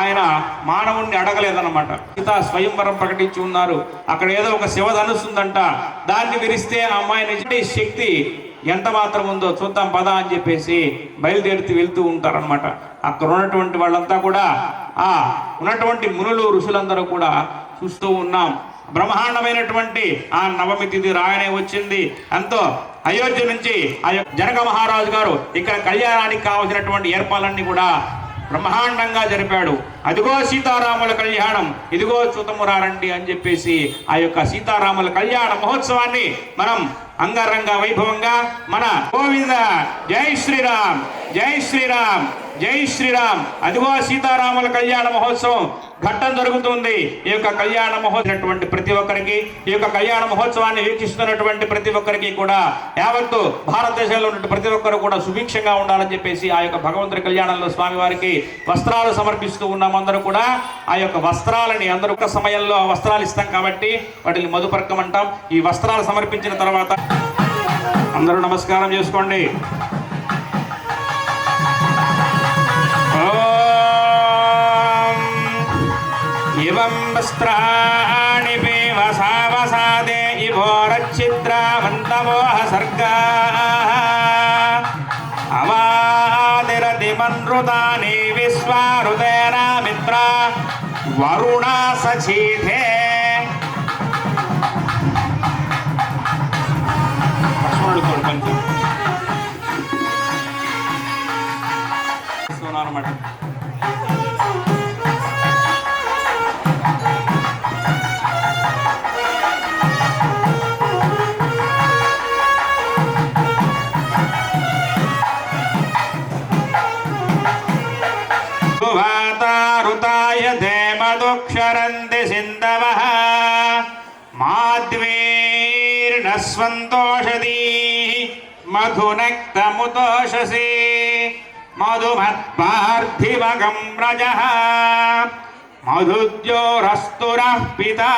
ఆయన మానవుడిని అడగలేదన్నమాట. సీతా స్వయంవరం ప్రకటించి ఉన్నారు. అక్కడ ఏదో ఒక శివధనుస్సు ఉందంట, దాన్ని విరిస్తే ఆ అమ్మాయిని శక్తి ఎంత మాత్రం ఉందో చూద్దాం పద అని చెప్పేసి బయలుదేరుతూ వెళ్తూ ఉంటారనమాట. అక్కడ ఉన్నటువంటి వాళ్ళంతా కూడా ఆ ఉన్నటువంటి మునులు ఋషులందరూ కూడా చూస్తూ ఉన్నాం. బ్రహ్మాండమైనటువంటి ఆ నవమి తిథి రాగానే వచ్చింది. ఎంతో అయోధ్య నుంచి ఆ జనక మహారాజు గారు ఇక్కడ కళ్యాణానికి కావలసినటువంటి ఏర్పాట్లన్నీ కూడా బ్రహ్మాండంగా జరిపాడు. అదిగో సీతారాముల కళ్యాణం, ఇదిగో చూతమురారండి అని చెప్పేసి ఆ యొక్క సీతారాముల కళ్యాణ మహోత్సవాన్ని మనం అంగరంగ వైభవంగా మన గోవింద జై శ్రీరామ్ జై శ్రీరామ్ జై శ్రీరామ్, అదిగో సీతారాముల కళ్యాణ మహోత్సవం ఘట్టం జరుగుతుంది. ఈ యొక్క కళ్యాణ మహోత్సవం ప్రతి ఒక్కరికి, ఈ యొక్క కళ్యాణ మహోత్సవాన్ని వీక్షిస్తున్నటువంటి ప్రతి ఒక్కరికి కూడా యావత్తు భారతదేశంలో ఉన్న ప్రతి ఒక్కరు కూడా సుభిక్షంగా ఉండాలని చెప్పేసి ఆ యొక్క భగవంతుడి కళ్యాణంలో స్వామివారికి వస్త్రాలు సమర్పిస్తూ ఉన్నాం. అందరూ కూడా ఆ యొక్క వస్త్రాలని అందరూ ఒక సమయంలో వస్త్రాలు ఇస్తాం కాబట్టి వాటిని మధుపర్కం అంటాం. ఈ వస్త్రాలు సమర్పించిన తర్వాత అందరూ నమస్కారం చేసుకోండి. ఇవం వస్త్రాణి వసావసాదే ఇవోరచ్చిద్రావంతమోహ సర్గాః అవాదిరతి మన్రుతాని విశ్వారుదేన మిత్ర వరుణా సచీధే. అన్నమాట. రుతాయ దేమదుక్షరంతి సింధవః మాధ్వీర్ణస్వంతోషదీ మధునక్తముతోషసి మధుమత్పార్థివగం రజః మధుద్యోరస్తురః పితా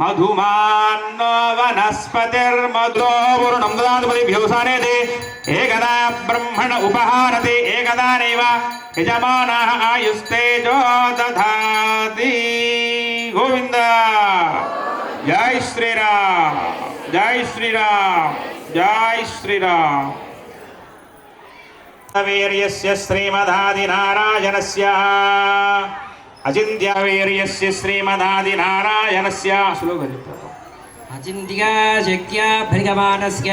మధుమాన్నో వనస్పతిర్మధురో వరుణం దదాతిపతిభ్యో సానేతి ఏకదా బ్రహ్మణ ఉపహారతి ఏకదా నైవ యజమానః ఆయుస్తేజో దధాతి. గోవింద. జై శ్రీరామ్, జై శ్రీరామ్, జై శ్రీరామ్. వీర్యస్య శ్రీమదాదినారాయణస్య అచింత్యవీర్యస్య శ్రీమదాదినారాయణస్య శ్లోకం చెప్తారు. అచింత్యా శక్త్యా భృగమానస్య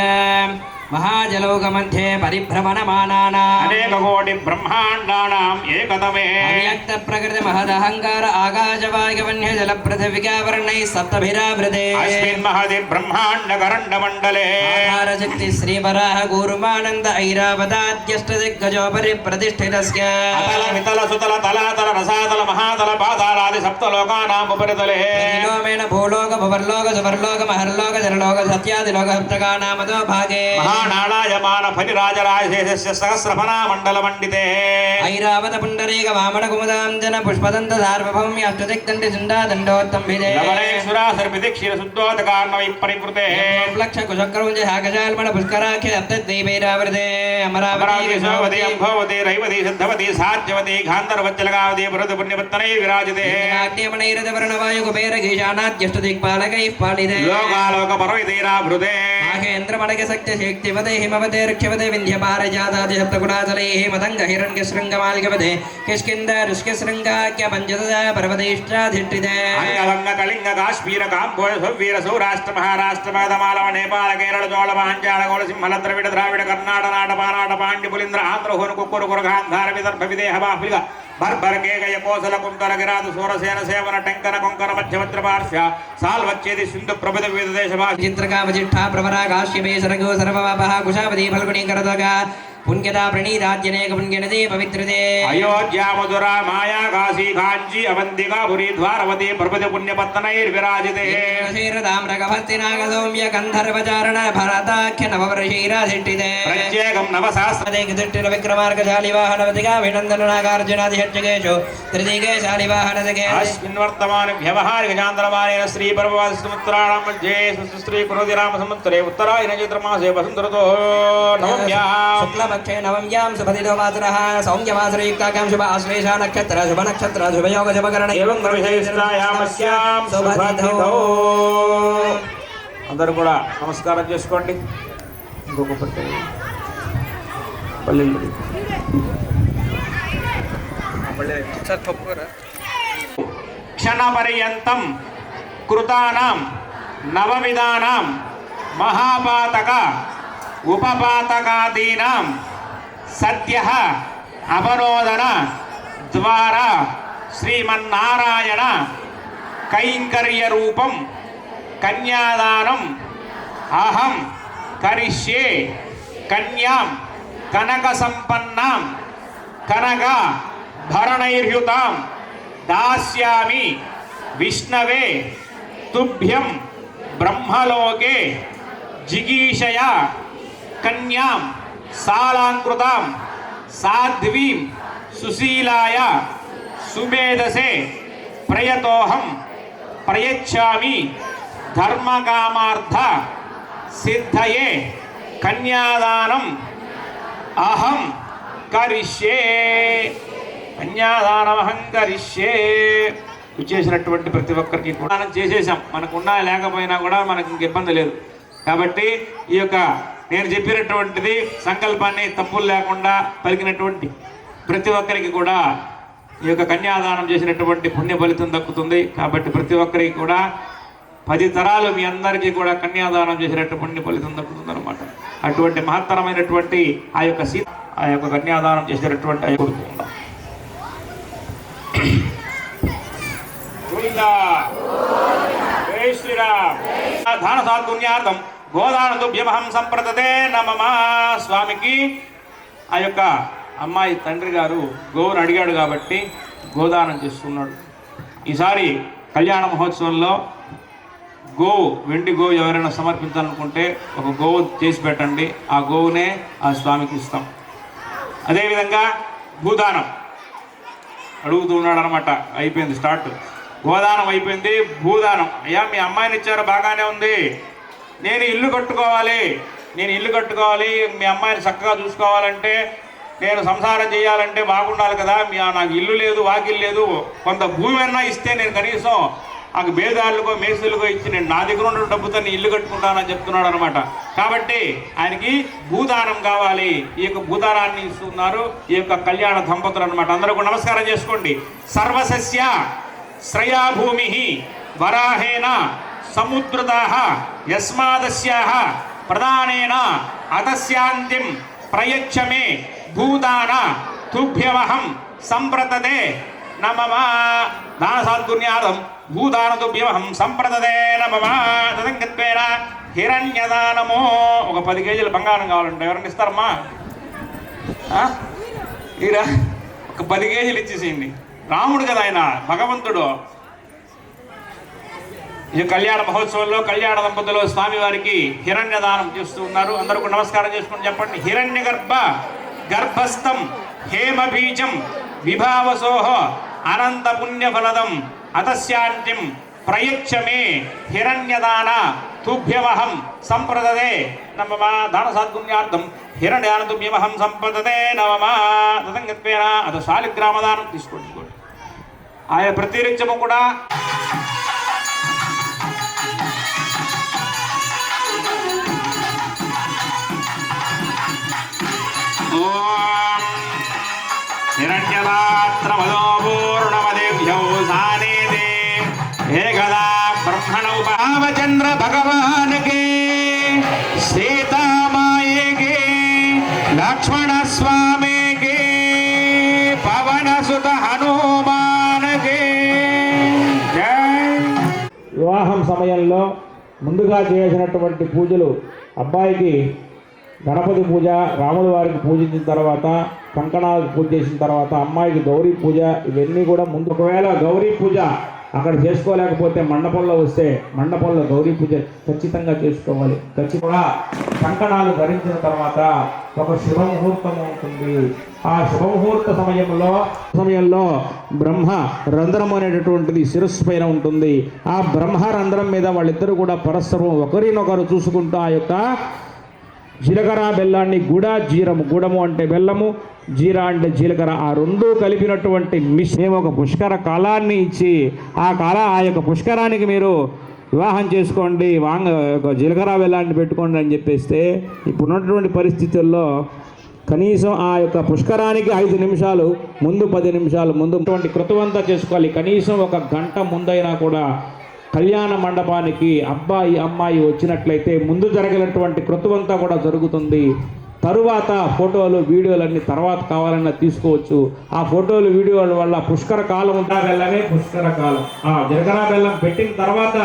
మహాజలోకमध्ये పరిభ్రమణమానానాం అనేక కోటి బ్రహ్మాండానాం ఏకతమే అవ్యక్త ప్రకృతి మహదహంకార ఆకాశవాయువన్య జల పృథివికావర్ణై సప్తభిరావృతే అస్మిన్ మహది బ్రహ్మాండ కరండ మండలే ఆధార శక్తి శ్రీ వరాహ కూర్మానంద ఐరావతాద్యష్టదిగ్గజోపరి ప్రతిష్ఠితస్య అతల మితల సుతల తలాతల రసాతల మహాతల పాతాళాది సప్తలోకానాం ఉపరితలే లోమేన భూలోక భువర్లోక సువర్లోక మహర్లోక జరలోక సత్యాదిలోక సప్తకానామతో భాగే మహానాళాయమాన ఫణిరాజరాజశేషస్య సహస్రఫనా మండల మండితే ఐరావత పుండరీక వామన కుముదాంజన పుష్పదంత సార్వభౌమ్య అష్టదిక్దండి చుండా దండోత్తంభిదే లవణేశ్వరాసర్పితి క్షీరశుద్ధోదకార్ణవై పరివృతే లక్ష కుశక్రౌంజ హాకజాల్మణ పుష్కరాఖ్య అప్తద్వైపైరావృతే అమరావతి శోభవతి అంభోవతి రైవతి సిద్ధవతి సాధ్యవతి గాంధర్వచ్చలగావతి పురద పుణ్యపత్తనై విరాజతే నాట్యమణైరథ వర్ణవాయు కుబేర గీశానాద్యష్టదిక్పాలకై పాళిదే లోకాలోక పర్వతైరాభృతే మహేంద్రమణగ శక్తి శక్తివతే హిమవతే రుక్షవతే వింధ్యపారజాతాది సప్తగుణాచలైః మదంగ హిరణ్య శృంగమాలికవతే కిష్కింద రుష్క శృంగాఖ్య పంచదశ పర్వతైష్టాధిష్ఠితే అంగవంగ కళింగ కాశ్మీర కాంబోజ సౌవీర సౌరాష్ట్ర మహారాష్ట్ర మగధమాలవ నేపాల కేరళ చోళ మహాంచాళ గోళ సింహల ద్రవిడ ద్రావిడ కర్ణాట నాట పానాట పాండ్య పులింద్ర ఆంధ్ర హోను కుక్కురు కురగాంధార విదర్భ విదేహ బాఫిలిగ బర్బర కేకయ కోసల కుంకర గిరాదు సూరసేన సేవన టంకర కొంకర మధ్యమద్ర పార్శ్వ సాల్వచ్చేది సింధు ప్రభృత వివిధ దేశ భాష చిత్రకా వజిష్ఠా ప్రవరా కాశ్యపే సరగో సర్వవాపః కుశావతి ఫల్గుణీ కరదగా పుణ్యదా ప్రణీరాజ్యనేక పుణ్యనదే పవిత్రదే అయోధ్య మధుర మాయా కాశీ కాంచీ అవంతికా పురీ ద్వారవతి ప్రభృతి పుణ్యపత్తనైర్విరాజితే తామ్రగభస్తినాగసౌమ్య గంధర్వచారణ భరతాఖ్య నవవర్షైరాధిష్ఠితే ప్రత్యేకం నవశాస్త్ర దిష్టిర విక్రమార్గశాలి వాహనవతిగా వినందన నాగార్జునాధిహత్యకేషు త్రిదిగే శాలి వాహనదగే అస్మిన్ వర్తమాన వ్యవహారిక చాంద్రమానేన శ్రీ పరమవాసి సముద్రాణం మధ్యే శ్రీ పురోధి రామ సంవత్సరే ఉత్తరాయణ చైత్రమాసే వసుంధరతో నవమ్యాం శుక్లపక్షే నవమ్యాం శుభదితో మాతరః సౌమ్యమాసరయుక్తాకాం శుభ ఆశ్లేష నక్షత్ర శుభ నక్షత్ర శుభయోగ శుభకరణ ఏవం విశేషాయామస్యాం శుభదితో. అందరూ కూడా నమస్కారం చేసుకోండి. ఇంకొక పల్లెలు క్షణపర్యంతం కృతానాం నవవిధానాం మహాపాతక ఉపపాతకాదీనాం సద్యః అవరోధన ద్వారా శ్రీమన్నారాయణ కైంకర్య రూపం కన్యాదానం అహం కరిష్యే కన్యాం కనక సంపన్నాం కనక భరణైర్యుతాం దాస్యామి విష్ణవే తుభ్యం బ్రహ్మలోకే జిగీషయ కన్యాం సాలాంకృతాం సాధ్వీం సుశీలాయ సుమేధసే ప్రయతోహం ప్రయచ్చామి ధర్మకామార్థ సిద్ధయే కన్యాదానం అహం కరిష్యే. కన్యాదానమహం కరిష్యే. ఇచ్చేసినటువంటి ప్రతి ఒక్కరికి కూడా మనం చేసేసాం. మనకున్నా లేకపోయినా కూడా మనకి ఇంక ఇబ్బంది లేదు. కాబట్టి ఈ యొక్క నేను చెప్పినటువంటిది సంకల్పాన్ని తప్పులు లేకుండా పలికినటువంటి ప్రతి ఒక్కరికి కూడా ఈ యొక్క కన్యాదానం చేసినటువంటి పుణ్య ఫలితం దక్కుతుంది. కాబట్టి ప్రతి ఒక్కరికి కూడా 10 తరాలు మీ అందరికీ కూడా కన్యాదానం చేసినటువంటి పుణ్య ఫలితం దక్కుతుంది అనమాట. అటువంటి మహత్తరమైనటువంటి ఆ యొక్క కన్యాదానం చేసినటువంటి అవి కొడుకుందాం. జై శ్రీరామ్. దాన సాత్పుణ్యార్థం గోదానదుభ్యమహం సంప్రదతే నమః. స్వామికి ఆ యొక్క అమ్మాయి తండ్రి గారు గోవును అడిగాడు కాబట్టి గోదానం చేస్తున్నాడు. ఈసారి కళ్యాణ మహోత్సవంలో గోవు, వెండి గోవు ఎవరైనా సమర్పించాలనుకుంటే ఒక గోవు చేసి పెట్టండి. ఆ గోవునే ఆ స్వామికి ఇస్తాం. అదేవిధంగా భూదానం అడుగుతున్నాడు అనమాట. అయిపోయింది స్టార్ట్. గోదానం అయిపోయింది. భూదానం. అయ్యా మీ అమ్మాయిని ఇచ్చారు, బాగానే ఉంది, నేను ఇల్లు కట్టుకోవాలి, మీ అమ్మాయిని చక్కగా చూసుకోవాలంటే, నేను సంసారం చేయాలంటే బాగుండాలి కదా, నాకు ఇల్లు లేదు, వాకిల్ లేదు, కొంత భూమి అన్నా ఇస్తే నేను కనీసం నాకు బేదారులకో మేసులకో ఇచ్చి నేను నా దగ్గర ఉన్న డబ్బుతో నేను ఇల్లు కట్టుకుంటానని చెప్తున్నాడు అనమాట. కాబట్టి ఆయనకి భూదానం కావాలి. ఈ యొక్క భూదానాన్ని ఇస్తున్నారు ఈ యొక్క కళ్యాణ దంపతులు అనమాట. అందరూ కూడా నమస్కారం చేసుకోండి. సర్వసస్య శ్రయా భూమి వరాహేన సముద్రదాః యస్మాదస్యాః ప్రదానేన అతస్యాంతిం ప్రయచ్చమే భూదాన తుభ్యమహం సంప్రతదే నమమ. దాన సాద్గుణ్యాదం భూదానతుభ్యమహం సంప్రతదే నమమ. తదంగత్వేన హిరణ్యదానమో. ఒక 10 కేజీల బంగారం కావాలంటే ఎవరైనా ఇస్తారమ్మా? ఈరా ఒక 10 కేజీలు ఇచ్చేసేయండి. రాముడు కదా ఆయన, భగవంతుడు. ఈ కళ్యాణ మహోత్సవంలో కళ్యాణ దంపతులు స్వామివారికి హిరణ్యదానం చేస్తూ ఉన్నారు. అందరూ కూడా నమస్కారం చేసుకుని చెప్పండి. హిరణ్య గర్భస్థం హేమబీజం విభావసోహ అనంత పుణ్యఫలదం అతస్యాంతిం ప్రయచ్చమే హిరణ్యదాన తుభ్యమహం సంప్రదదే నమమ. దాన సాద్గుణ్యార్థం హిరణ్యాన తుభ్యమహం సంప్రదదే నమమ. తదంగత్వేన అది శాలిగ్రామదానం తీసుకోండి. ఆయన ప్రతినిత్యము కూడా హిరణ్యదాత్రమదో పూర్ణమదేభ్యో సానేదే ఏకదా బ్రహ్మణ ఉపరామచంద్ర భగవానకే సీతామాయేకే లక్ష్మణ స్వామికే పవన సుత హనుమానకే జై. వివాహం సమయంలో ముందుగా చేసినటువంటి పూజలు, అబ్బాయికి గణపతి పూజ, రాముల వారికి పూజించిన తర్వాత, కంకణాలకు పూజ చేసిన తర్వాత అమ్మాయికి గౌరీ పూజ, ఇవన్నీ కూడా ముందు. ఒకవేళ గౌరీ పూజ అక్కడ చేసుకోలేకపోతే మండపంలో వస్తే మండపంలో గౌరీ పూజ ఖచ్చితంగా చేసుకోవాలి. ఖచ్చితంగా కంకణాలు ధరించిన తర్వాత ఒక శుభముహూర్తం ఉంటుంది. ఆ శుభముహూర్త సమయంలో బ్రహ్మ రంధ్రం అనేటటువంటిది శిరస్సు పైన ఉంటుంది. ఆ బ్రహ్మ రంధ్రం మీద వాళ్ళిద్దరూ కూడా పరస్పరం ఒకరినొకరు చూసుకుంటూ ఆ యొక్క జీలకర్ర బెల్లాన్ని గూడము అంటే బెల్లము, జీర అంటే జీలకర్ర, ఆ రెండూ కలిపినటువంటి మేము ఒక పుష్కర కాలాన్ని ఇచ్చి ఆ యొక్క పుష్కరానికి మీరు వివాహం చేసుకోండి, ఒక జీలకర్ర బెల్లాన్ని పెట్టుకోండి అని చెప్పేస్తే, ఇప్పుడున్నటువంటి పరిస్థితుల్లో కనీసం ఆ యొక్క పుష్కరానికి 5 నిమిషాలు ముందు, 10 నిమిషాలు ముందు కృతవంతా చేసుకోవాలి. కనీసం 1 గంట ముందైనా కూడా కళ్యాణ మండపానికి అబ్బాయి అమ్మాయి వచ్చినట్లయితే ముందు జరగనటువంటి కృతవంతా కూడా జరుగుతుంది. తరువాత ఫోటోలు వీడియోలన్నీ తర్వాత కావాలన్నా తీసుకోవచ్చు. ఆ ఫోటోలు వీడియోల వల్ల పుష్కర కాలం ఉండాలనే పుష్కర కాలం. ఆ జీలకర్ర బెల్లం పెట్టిన తర్వాత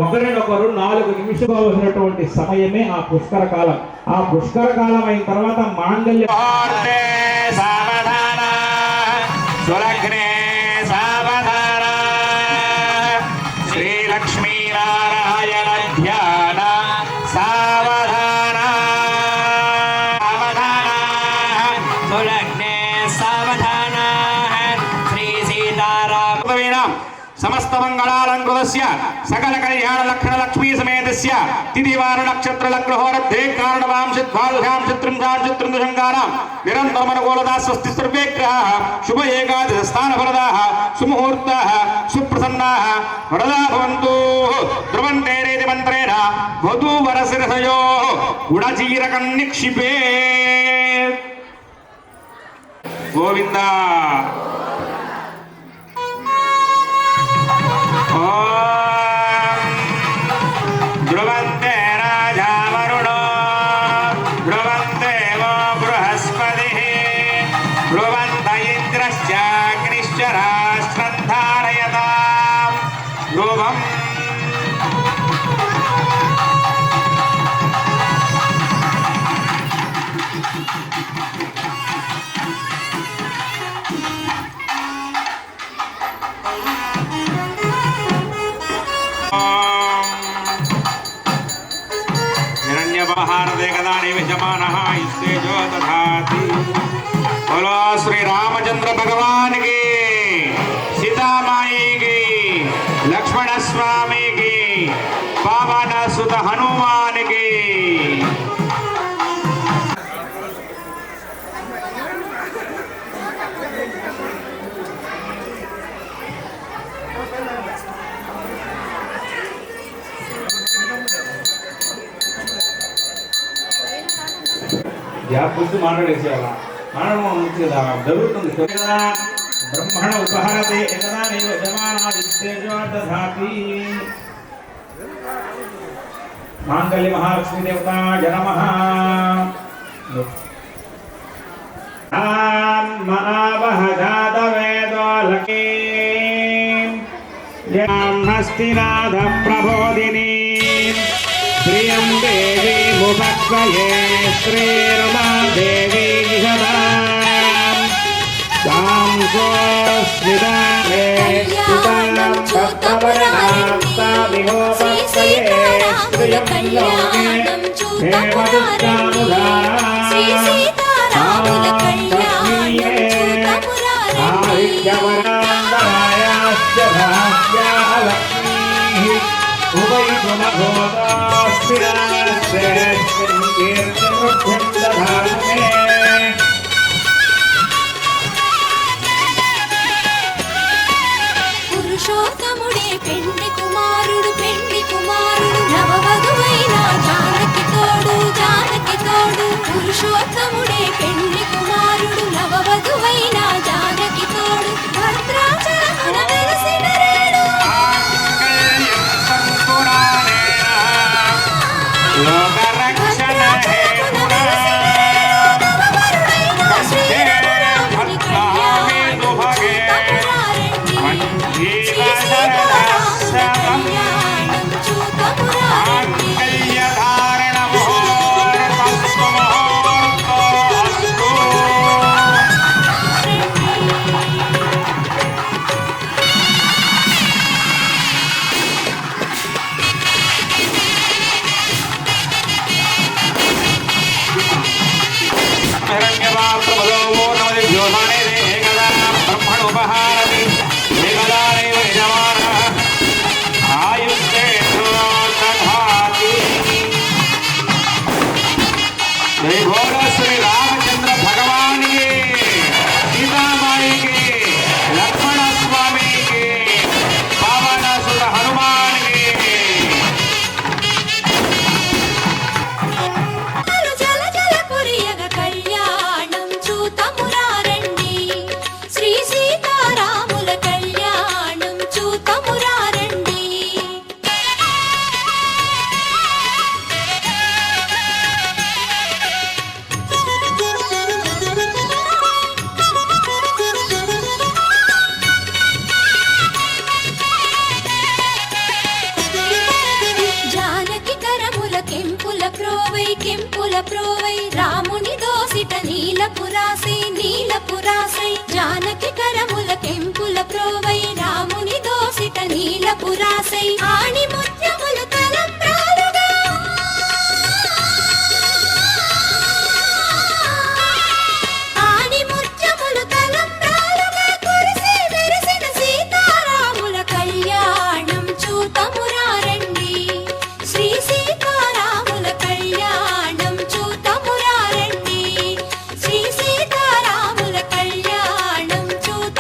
ఒకరినొకరు 4 నిమిషాలు వచ్చినటువంటి సమయమే ఆ పుష్కర కాలం. ఆ పుష్కర కాలం అయిన తర్వాత మాంగళ్య లక్ష్మీనారాయణ ధ్యాన సావధాన సావధాన శ్రీ సీతారామ సమస్త మంగళాలంకృతస్య సకల కళ్యాణ లక్షణ లక్ష్మీ సమేతస్య తిథివార నక్షత్ర లగ్నహోరద్ధే కారణవాం సిద్ధ్వాదుషాం చిత్రింశాం చిత్రిందుషంగానాం నిరంతరమనుకూలదా స్వస్తి సర్వే గ్రహాః శుభ ఏకాదశ స్థానఫలదాః సుముహూర్తాః సుప్రసన్నాః వరదా భవంతు. ధ్రువంతేరేతి మంత్రేణ వధూవరశిరసయోః గుడచీరకం నిక్షిపేత్. గోవింద. ధ్రువంతే రాజా వరుణో ధ్రువంతే వో బృహస్పతిః ధ్రువంత ఇంద్రశ్చాగ్నిశ్చ రాష్ట్రం ధారయతాం ధ్రువం. बोलो श्री रामचंद्र भगवान की సీతామాయికి లక్ష్మణ స్వామికి పవన సుత హనుమానికి గురించి మాట్లాడేసేవాళ్ళ మాట్లాడడం కదా జరుగుతుంది కదా బ్రహ్మణ ఉపహరతే ఏకదా నైవ యజమానాదిత్యేజో దధాతి మాంగళ్య మహాలక్ష్మీ దేవతాయ నమః ఆవహ జాతవేదో లక్ష్మీం యాం హస్తినాథ ప్రబోధిని ప్రియం దేవి ముపక్వయే శ్రీరుమా దేవి నిషదాం సాంసోస్మిదామే సుతాం భక్తవరదాం సావిహోపక్వయే శ్రియం లోకే హేమదుష్టాముదారాం ఆదిత్యవరాందరాయాశ్చ భాస్యాః లక్ష్మీః పురుషోత్తముడే పెండి కుమారుడు నవవధువైన జానకి తోడు పురుషోత్తముడే పెండి కుమారుడు నవవధువైన జానకి తోడు భద్రాచలమున వెలసిన రేడు శ్రీ రామచంద్ర భగవానికి సీతామాయికి లక్ష్మణ స్వామికి పవన సుత హనుమానికి జల జల కురియగ కళ్యాణం చూతమురారండి శ్రీ సీతారాముల కళ్యాణం చూతమురారండి జానకి కరముల కెంపుల ప్రోవై రాముని దోసిట నీలపురాసై జానకి కరముల కెంపుల ప్రోవై రాముని దోసిట నీలపురాసై ఆణి ముత్యములు తలంబ్రాలుగా ఆణి ముత్యములు తలంబ్రాలుగా కురిసి మెరిసిన సీతారాముల కళ్యాణం చూతమురారండి శ్రీ సీతారాముల కళ్యాణం చూతమురారండి శ్రీ సీతారాముల కళ్యాణం చూత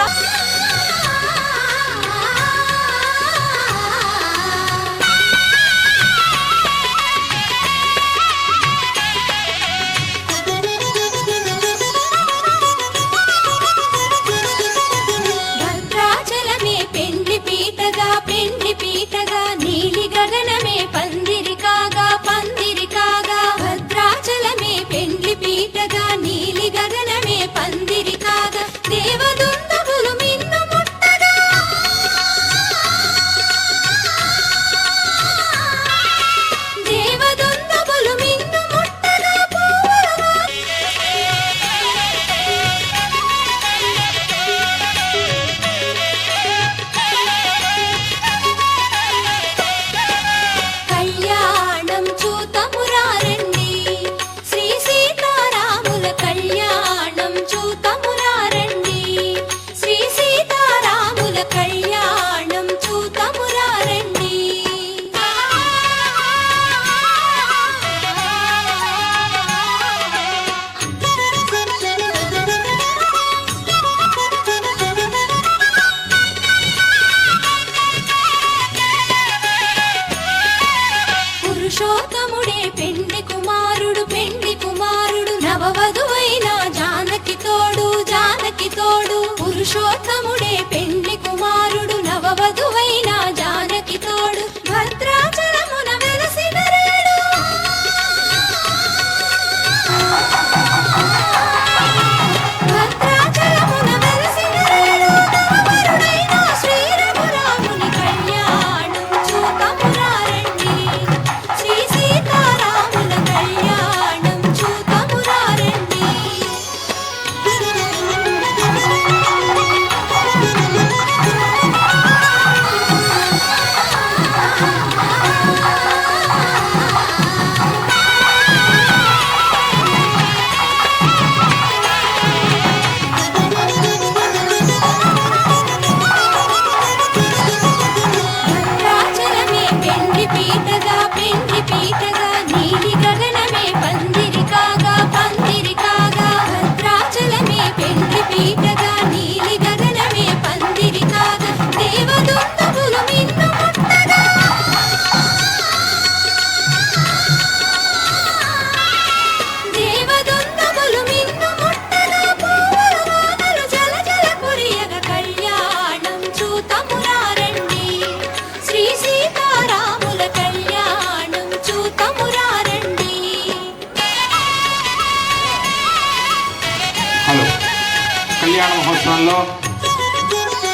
సమయంలో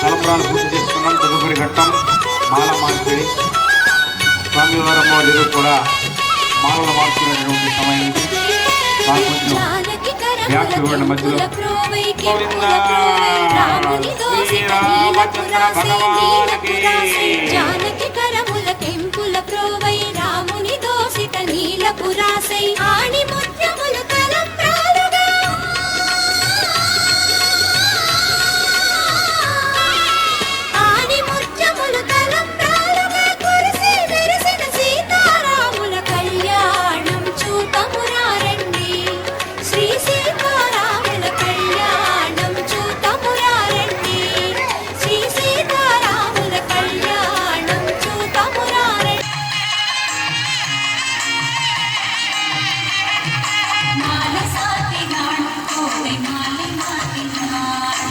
తలంబ్రాలు పూర్తి చేసుకున్నాం. తదుపరి ఘట్టం మాల మార్పిడి. స్వామివారు అమ్మవారు కూడా మాలలు మార్చుకునేటువంటి సమయం ఇది. మాకు కొంచెం వ్యాఖ్య ఇవ్వండి మధ్యలో. గోవిందా శ్రీరామచంద్ర భగవానికి జానకి కరముల కెంపుల ప్రోవై రాముని దోసిత నీల పురాసై ఆణి ముత్యములు తలంబ్రాలుగా ఆణి ముత్యములు తలంబ్రాలుగా కురిసి విరిసిన సీతారాముల కళ్యాణం చూతమురారండి. శ్రీ సీతారాముల కళ్యాణం చూతమురారండి. శ్రీ సీతారాముల కళ్యాణం చూతమురారండి. మాల సాతినాడు కోవె మాలి మాతినాడు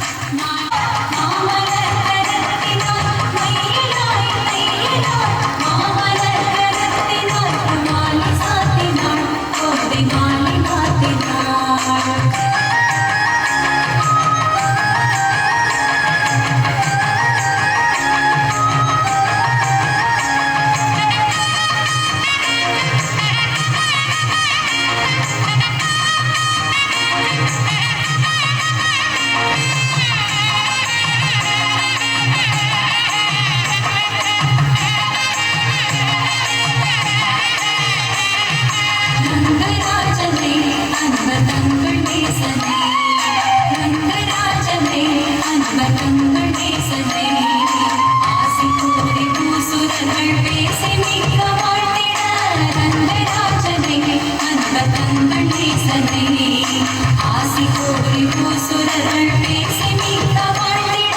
మామల కరత్తినాడు మయ్యలాయ్ మయ్యలాయ్ మామల కరత్తినాడు మాలి సాతినాడు కోవె మాలి మాతినాడు. ரங்கராஜனே அன்பதங்கள் நேசனே ரங்கராஜனே அன்பதங்கள் நேசனே ஆசி கூறி பூசுரர்கள் பேசி மிக்க வாழ்த்திட ரங்கராஜனே அன்பதங்கள் நேசனே ஆசி கூறி பூசுரர்கள் பேசி மிக்க வாழ்த்திட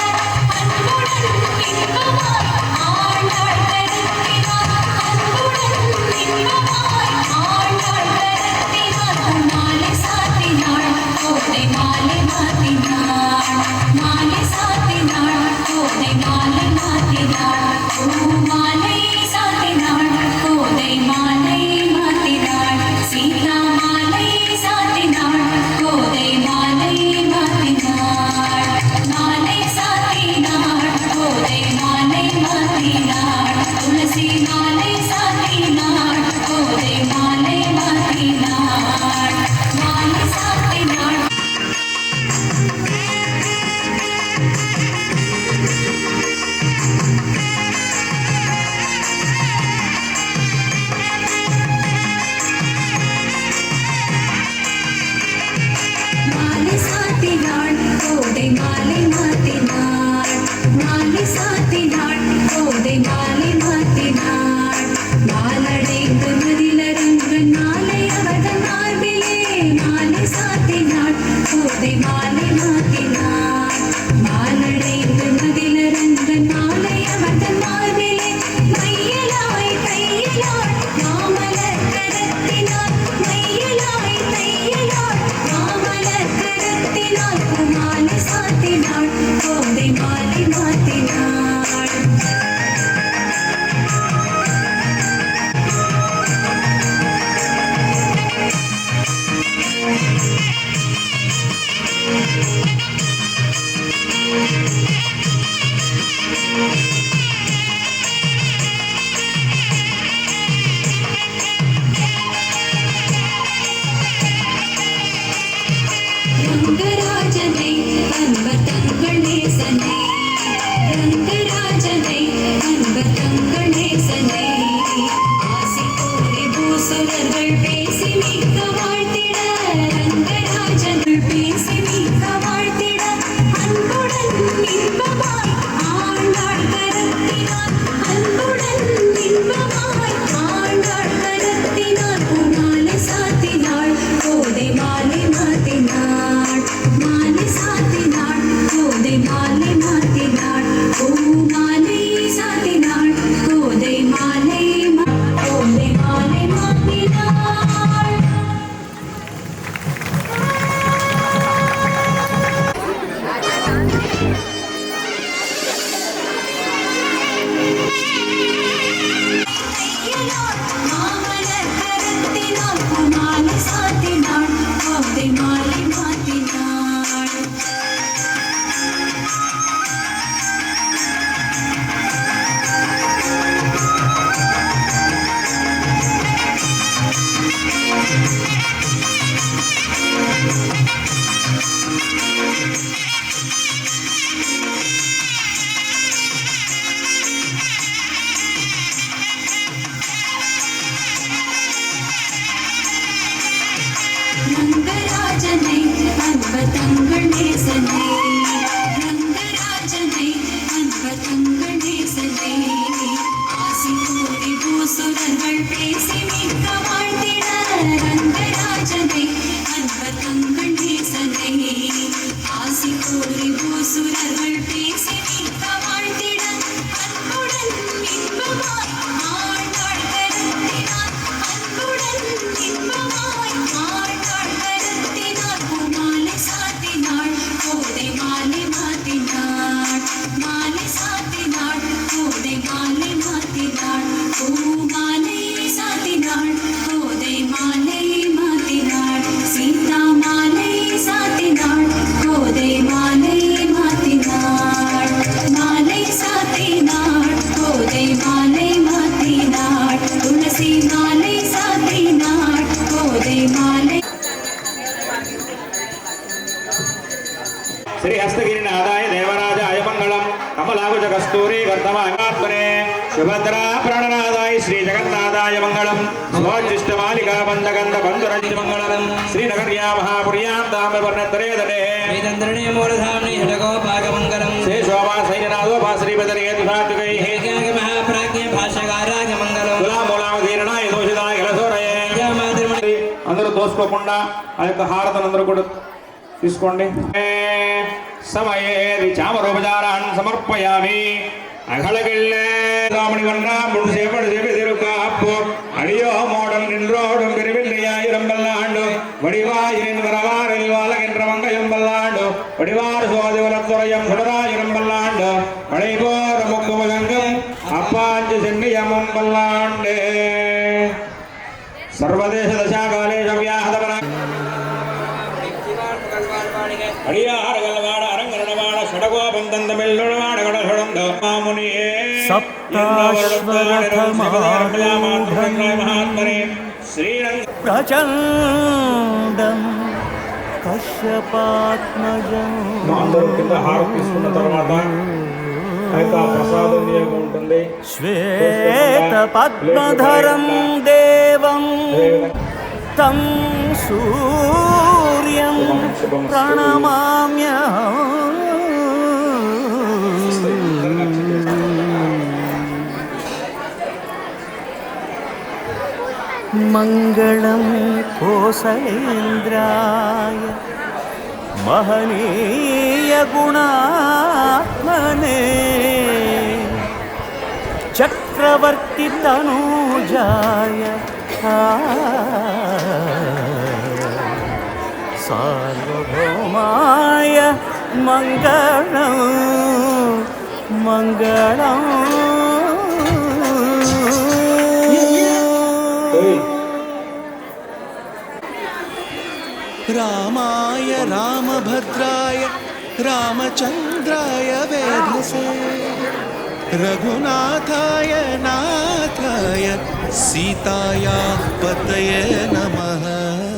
அன்புடன் இன்பமாய் ஆண்டாள் கருத்தினார் அன்புடன் இன்பமாய் ஆண்டாள் கருத்தினார் மாலை சாத்தினாள் கோதை மாலை மாத்தினாள் மாலை சாத்தினாள் கோதை श्री हस्तगिरिनाथाय देवराजाय मंगलम कमलाकुच कस्तूरी गर्दमात्मने सुभद्रा प्राणनाथाय श्री जगन्नाथाय मंगलम स्वोच्चिष्टमालिका बंधगंध बंधुरज मंगलम श्रीनगर्या महापुर्यां ताम्रवर्णतरेदने वेदंद्रणे मूलधाम्ने षडगोपागमंगलम श्री शोभा सैन्यनाथो भाश्रीपदरे दुधातुकै हेज्ञाग महाप्राज्ञ भाष्यकाराग मंगलम కులామూలామధీరణాయ దోషితాయ కలసోరయే అందరూ దోసుకోకుండా ఆ యొక్క హారతను అందరూ కూడా తీసుకోండి సమయే చామరోపచారాన్ని సమర్పయామి అగళగిళ్ళే రామణి వన్న ముడు సేపడు సేపి తిరుకాపు అడియో మోడం నిండ్రోడం పెరివిల్లియాయిరంబల్లాండు వడివాయిరిన్ వరవారిల్ వాలగిన్ రమంగయంబల్లాండు వడివారు సోదివలత్వరయం సుడరాయిరంబల్లాండు వడిపోర ముక్కుమగంగం అప్పాంచి చెన్నియమంబల్లాండే సర్వదేశ దశాకాలేశ వ్యాహతపర అడియార గలవాడ అరంగరణవాడ షడగోపం తందమెల్లుడవాడ గడషడంద మామునియే సప్తాశ్వరథమారూఢం శ్రీరంగ ప్రచండం కశ్యపాత్మజం. అందరూ కింద హారం తీసుకున్న తర్వాత ఆ యొక్క ప్రసాద వినియోగం ఉంటుంది. శ్వేత పద్మధరం దేవం తం సూర్యం ప్రణమామ్యహం. మంగళం కోసలేంద్రాయ మహనీయ గుణాత్మనే చక్రవర్తి తనూజాయ సార్వభౌమాయ మంగళం మంగళం. రామాయ రామభద్రాయ రామచంద్రాయ వేధసే రఘునాథాయ నాథాయ సీతాయా పతయే నమః.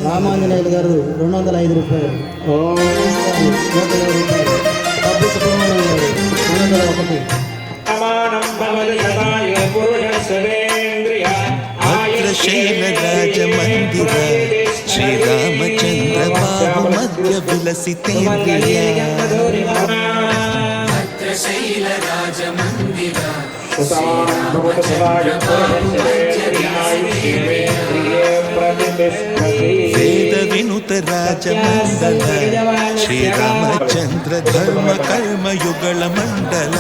రామాంజనేయులు గారు 205 రూపాయలు, 120 రూపాయలు, డబ్బు సుబ్రహ్మణ్యం గారు 201. అగ్రశైల రాజమందిర శ్రీరామచంద్ర బాబు మధ్య విలసితేంద్రియ. వేద వినుత రాజమండల శ్రీరామచంద్ర ధర్మ కర్మ యుగళ మండల.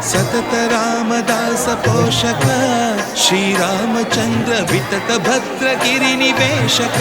సతత రామదాస పోషక శ్రీరామచంద్ర వితత భద్రగిరి నివేశక.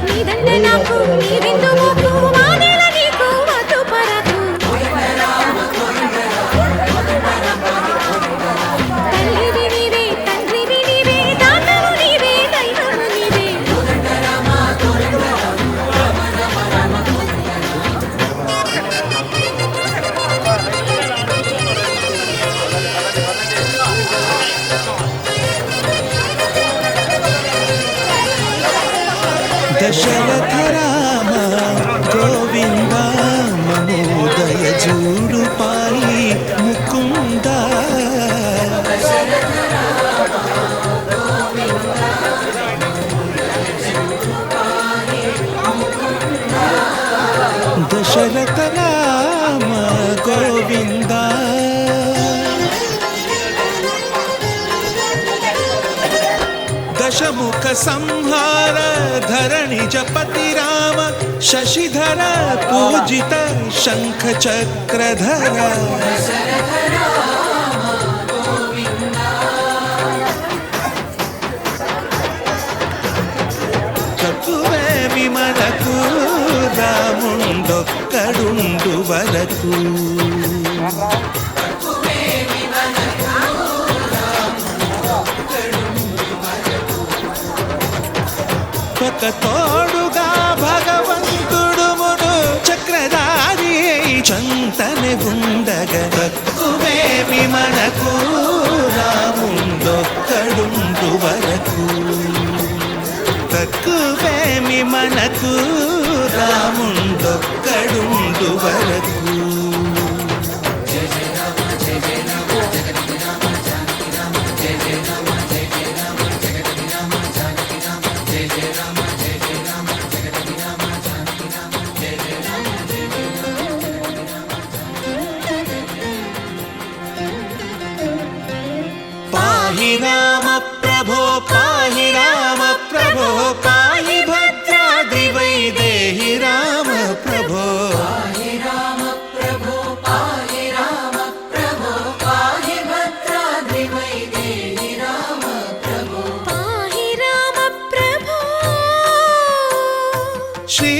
నీదంటే నాకు నీ విందు నాకు మానేల నీకు వద్దు పరకు దశరథ రామ గోవింద మనోదయ జూడు పాయి ముకుంద దశరథ రామ గోవింద దశముఖ సంహార ధరణి జపతి రామ శశిధర పూజిత శంఖ చక్రధర తక్కువేమి మనకు రాముండొక్కడుండు వరకు ఒక తోడుగా భగవంతుడు మును చక్రధారి చంతని ఉండగ తక్కువేమి మనకు రాముండొక్కడుండు వరకు తక్కువేమి మనకు రాముండొక్కడుండు వరకు పాహి రామ ప్రభో పాహి రామ ప్రభో పాహి భద్రాద్రి వైదేహి రామ ప్రభో పాహి రామ ప్రభో పాహి రామ ప్రభో పాహి భద్రాద్రి వైదేహి రామ ప్రభో పాహి రామ ప్రభో శ్రీ